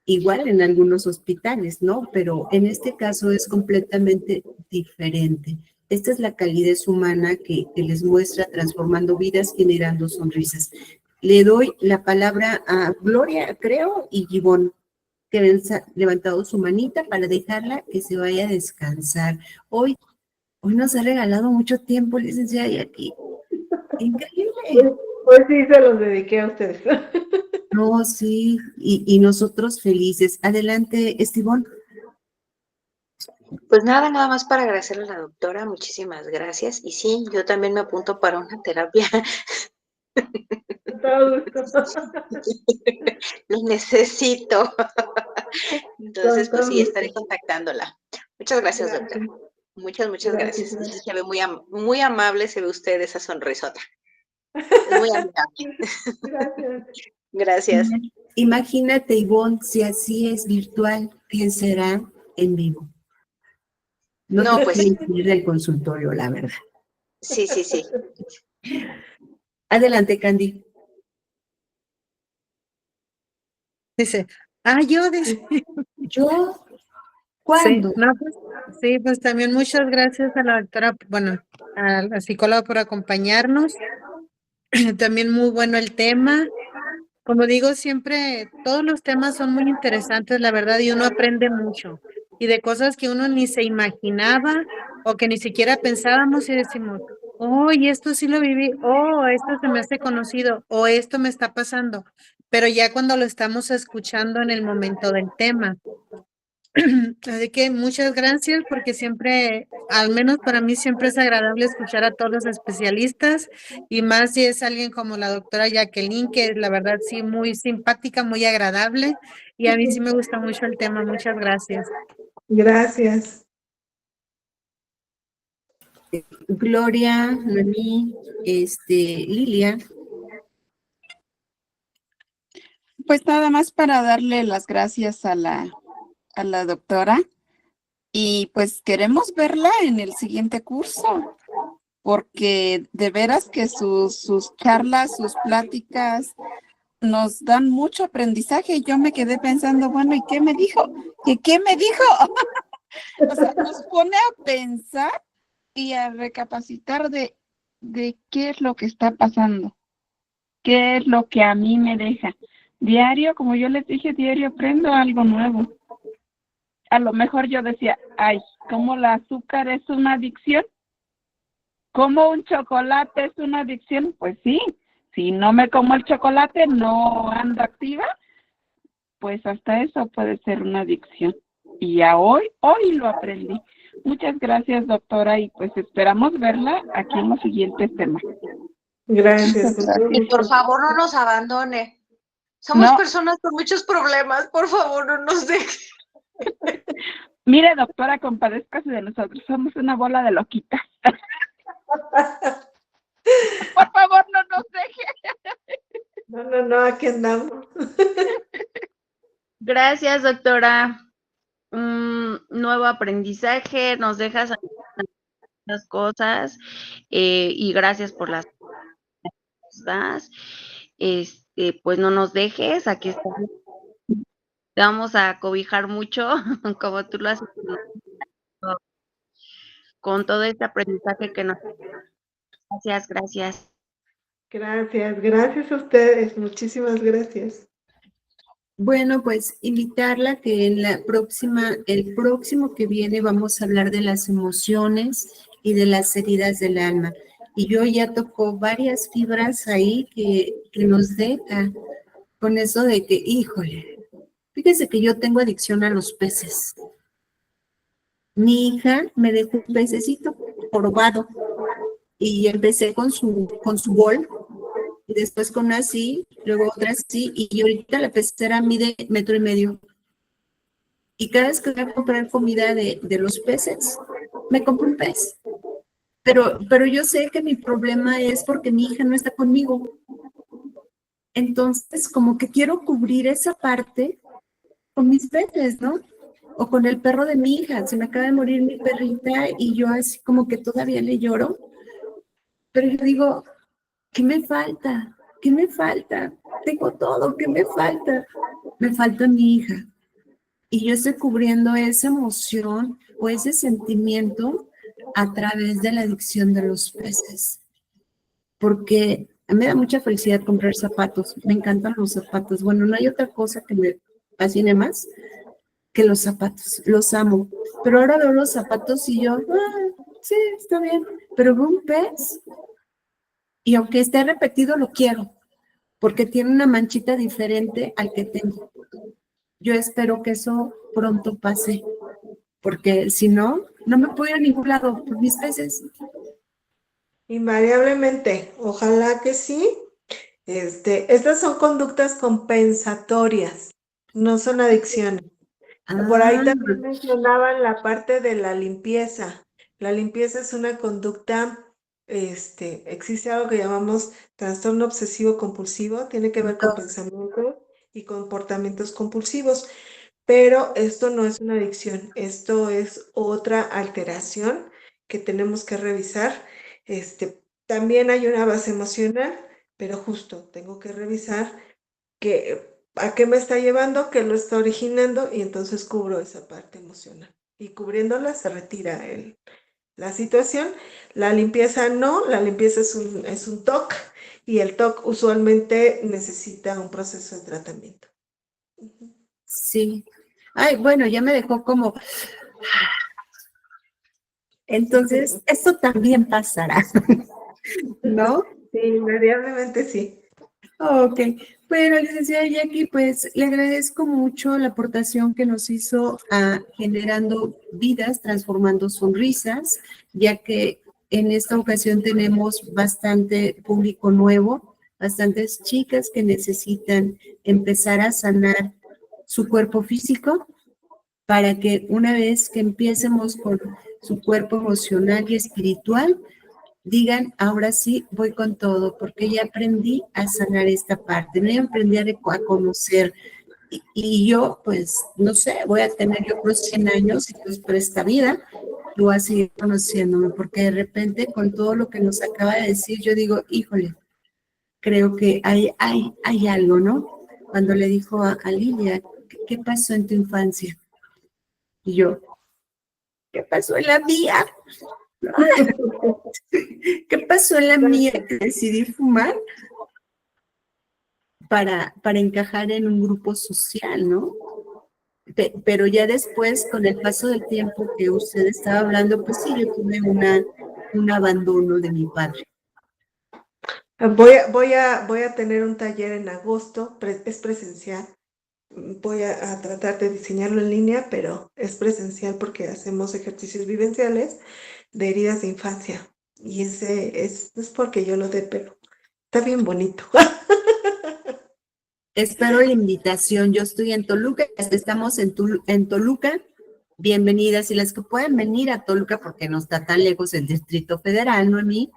Igual en algunos hospitales, ¿no? Pero en este caso es completamente diferente. Esta es la calidez humana que les muestra transformando vidas, generando sonrisas. Le doy la palabra a Gloria, creo, y Gibón, que han levantado su manita para dejarla que se vaya a descansar. Hoy nos ha regalado mucho tiempo, licenciada, y aquí. Increíble. Pues sí, se los dediqué a ustedes. No, sí, y nosotros felices. Adelante, Estibón. Pues nada más para agradecerle a la doctora, muchísimas gracias. Y sí, yo también me apunto para una terapia. Lo necesito. Entonces, pues sí, estaré contactándola. Muchas gracias, doctora. Muchas gracias. Y sí, se ve muy amable, se ve usted esa sonrisota. Es muy amigable. Gracias. Imagínate, Ivonne, si así es virtual, ¿qué será en vivo? No te pues puedes ir del consultorio, la verdad. Sí. Adelante, Candy. Dice, yo dice. ¿Yo? ¿Cuándo? Sí, pues también muchas gracias a la doctora, bueno, a la psicóloga por acompañarnos. También muy bueno el tema. Como digo, siempre todos los temas son muy interesantes, la verdad, y uno aprende mucho. Y de cosas que uno ni se imaginaba o que ni siquiera pensábamos y decimos, y esto sí lo viví, esto se me hace conocido, o esto me está pasando. Pero ya cuando lo estamos escuchando en el momento del tema. Así que muchas gracias porque siempre, al menos para mí, siempre es agradable escuchar a todos los especialistas y más si es alguien como la doctora Jacqueline, que la verdad sí, muy simpática, muy agradable y a mí sí me gusta mucho el tema. Muchas gracias. Gracias. Gloria, Noemí, Lilia. Pues nada más para darle las gracias a la doctora y pues queremos verla en el siguiente curso, porque de veras que sus charlas, sus pláticas nos dan mucho aprendizaje. Yo me quedé pensando, bueno, ¿y qué me dijo? ¿Qué me dijo? O sea, nos pone a pensar y a recapacitar de qué es lo que está pasando, qué es lo que a mí me deja. Diario, como yo les dije, diario aprendo algo nuevo. A lo mejor yo decía, ¿cómo el azúcar es una adicción? ¿Cómo un chocolate es una adicción? Pues sí, si no me como el chocolate, no ando activa, pues hasta eso puede ser una adicción. Y ya hoy lo aprendí. Muchas gracias, doctora, y pues esperamos verla aquí en los siguientes temas. Gracias. Y por favor, no nos abandone. Somos personas con muchos problemas, por favor, no nos deje. Mire, doctora, compadézcase de nosotros, somos una bola de loquitas. Por favor, no nos deje. No, aquí andamos. Gracias, doctora. Nuevo aprendizaje, nos dejas las cosas y gracias por las cosas. Pues no nos dejes, aquí estamos. Te vamos a cobijar mucho, como tú lo haces con todo este aprendizaje que nos... Gracias. Gracias a ustedes, muchísimas gracias. Bueno, pues invitarla que en el próximo que viene vamos a hablar de las emociones y de las heridas del alma. Y yo ya tocó varias fibras ahí que nos deja con eso de que, híjole, Fíjese que yo tengo adicción a los peces. Mi hija me dejó un pececito jorobado y empecé con su bol y después con una así, luego otra así y ahorita la pecera mide 1.5 metros. Y cada vez que voy a comprar comida de los peces, me compro un pez. Pero yo sé que mi problema es porque mi hija no está conmigo. Entonces, como que quiero cubrir esa parte con mis peces, ¿no? O con el perro de mi hija. Se me acaba de morir mi perrita y yo así como que todavía le lloro. Pero yo digo, ¿qué me falta? ¿Qué me falta? Tengo todo, ¿qué me falta? Me falta mi hija. Y yo estoy cubriendo esa emoción o ese sentimiento a través de la adicción de los peces. Porque me da mucha felicidad comprar zapatos. Me encantan los zapatos. Bueno, no hay otra cosa que me fascine más que los zapatos. Los amo. Pero ahora veo los zapatos y yo, sí, está bien. Pero veo un pez y aunque esté repetido, lo quiero. Porque tiene una manchita diferente al que tengo. Yo espero que eso pronto pase, porque si no, no me puedo ir a ningún lado por mis peces. Invariablemente, ojalá que sí. Estas son conductas compensatorias, no son adicciones. Por ahí también mencionaban la parte de la limpieza. La limpieza es una conducta, existe algo que llamamos trastorno obsesivo compulsivo, tiene que ver con pensamientos y comportamientos compulsivos, pero esto no es una adicción, esto es otra alteración que tenemos que revisar. También hay una base emocional, pero justo tengo que revisar a qué me está llevando, qué lo está originando, y entonces cubro esa parte emocional. Y cubriéndola se retira la situación. La limpieza no, la limpieza es un TOC, y el TOC usualmente necesita un proceso de tratamiento. Sí. Ay, bueno, ya me dejó como... Entonces, esto también pasará, ¿no? Sí, invariablemente sí. Ok, bueno, licenciada Jackie, pues le agradezco mucho la aportación que nos hizo a generando vidas, transformando sonrisas, ya que en esta ocasión tenemos bastante público nuevo, bastantes chicas que necesitan empezar a sanar su cuerpo físico para que una vez que empiecemos con su cuerpo emocional y espiritual, digan, ahora sí, voy con todo, porque ya aprendí a sanar esta parte, no aprendí a conocer. Y yo, pues, no sé, voy a tener yo otros 100 años y pues por esta vida yo voy a seguir conociéndome, porque de repente con todo lo que nos acaba de decir, yo digo, híjole, creo que hay algo, ¿no? Cuando le dijo a Lilia, ¿qué pasó en tu infancia? Y yo, ¿qué pasó en la mía? ¿Qué pasó en la mía que decidí fumar para encajar en un grupo social, ¿no? Pero ya después, con el paso del tiempo que usted estaba hablando, pues sí, yo tuve un abandono de mi padre. Voy a tener un taller en agosto, es presencial. Voy a tratar de diseñarlo en línea, pero es presencial porque hacemos ejercicios vivenciales de heridas de infancia. Y ese es porque yo lo dé, pero está bien bonito. Espero la invitación. Yo estoy en Toluca, estamos en Toluca. Bienvenidas. Y las que pueden venir a Toluca, porque no está tan lejos el Distrito Federal, Noemí,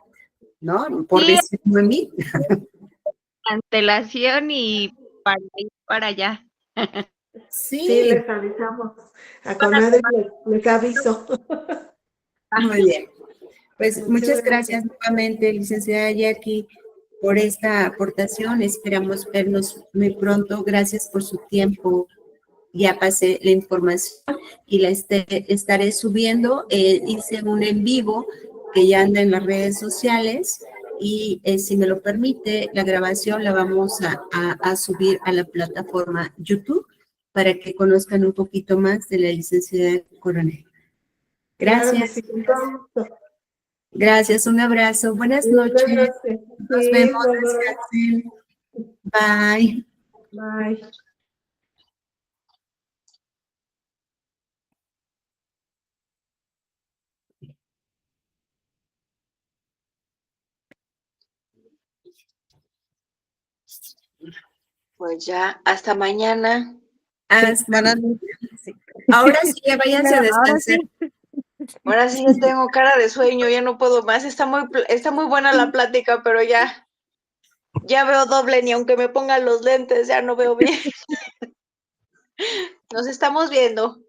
¿no? Por Sí. decir Noemí. Antelación y para ir para allá. Sí, les avisamos. A comadre les aviso. Muy bien. Pues muchas gracias nuevamente, licenciada Jackie, por esta aportación. Esperamos vernos muy pronto. Gracias por su tiempo. Ya pasé la información y la estaré subiendo. Hice un en vivo que ya anda en las redes sociales y si me lo permite, la grabación la vamos a subir a la plataforma YouTube para que conozcan un poquito más de la licenciada Coronel. Gracias. Claro, sí, Gracias, un abrazo. Buenas noches. Nos vemos. Descansen. Bye. Bye. Pues ya, hasta mañana. Hasta- Buenas noches. Sí. ahora sí, ya váyanse a Ahora descansar. sí. Ahora sí ya tengo cara de sueño, ya no puedo más. Está muy buena la plática, pero ya veo doble, ni aunque me pongan los lentes, ya no veo bien. Nos estamos viendo.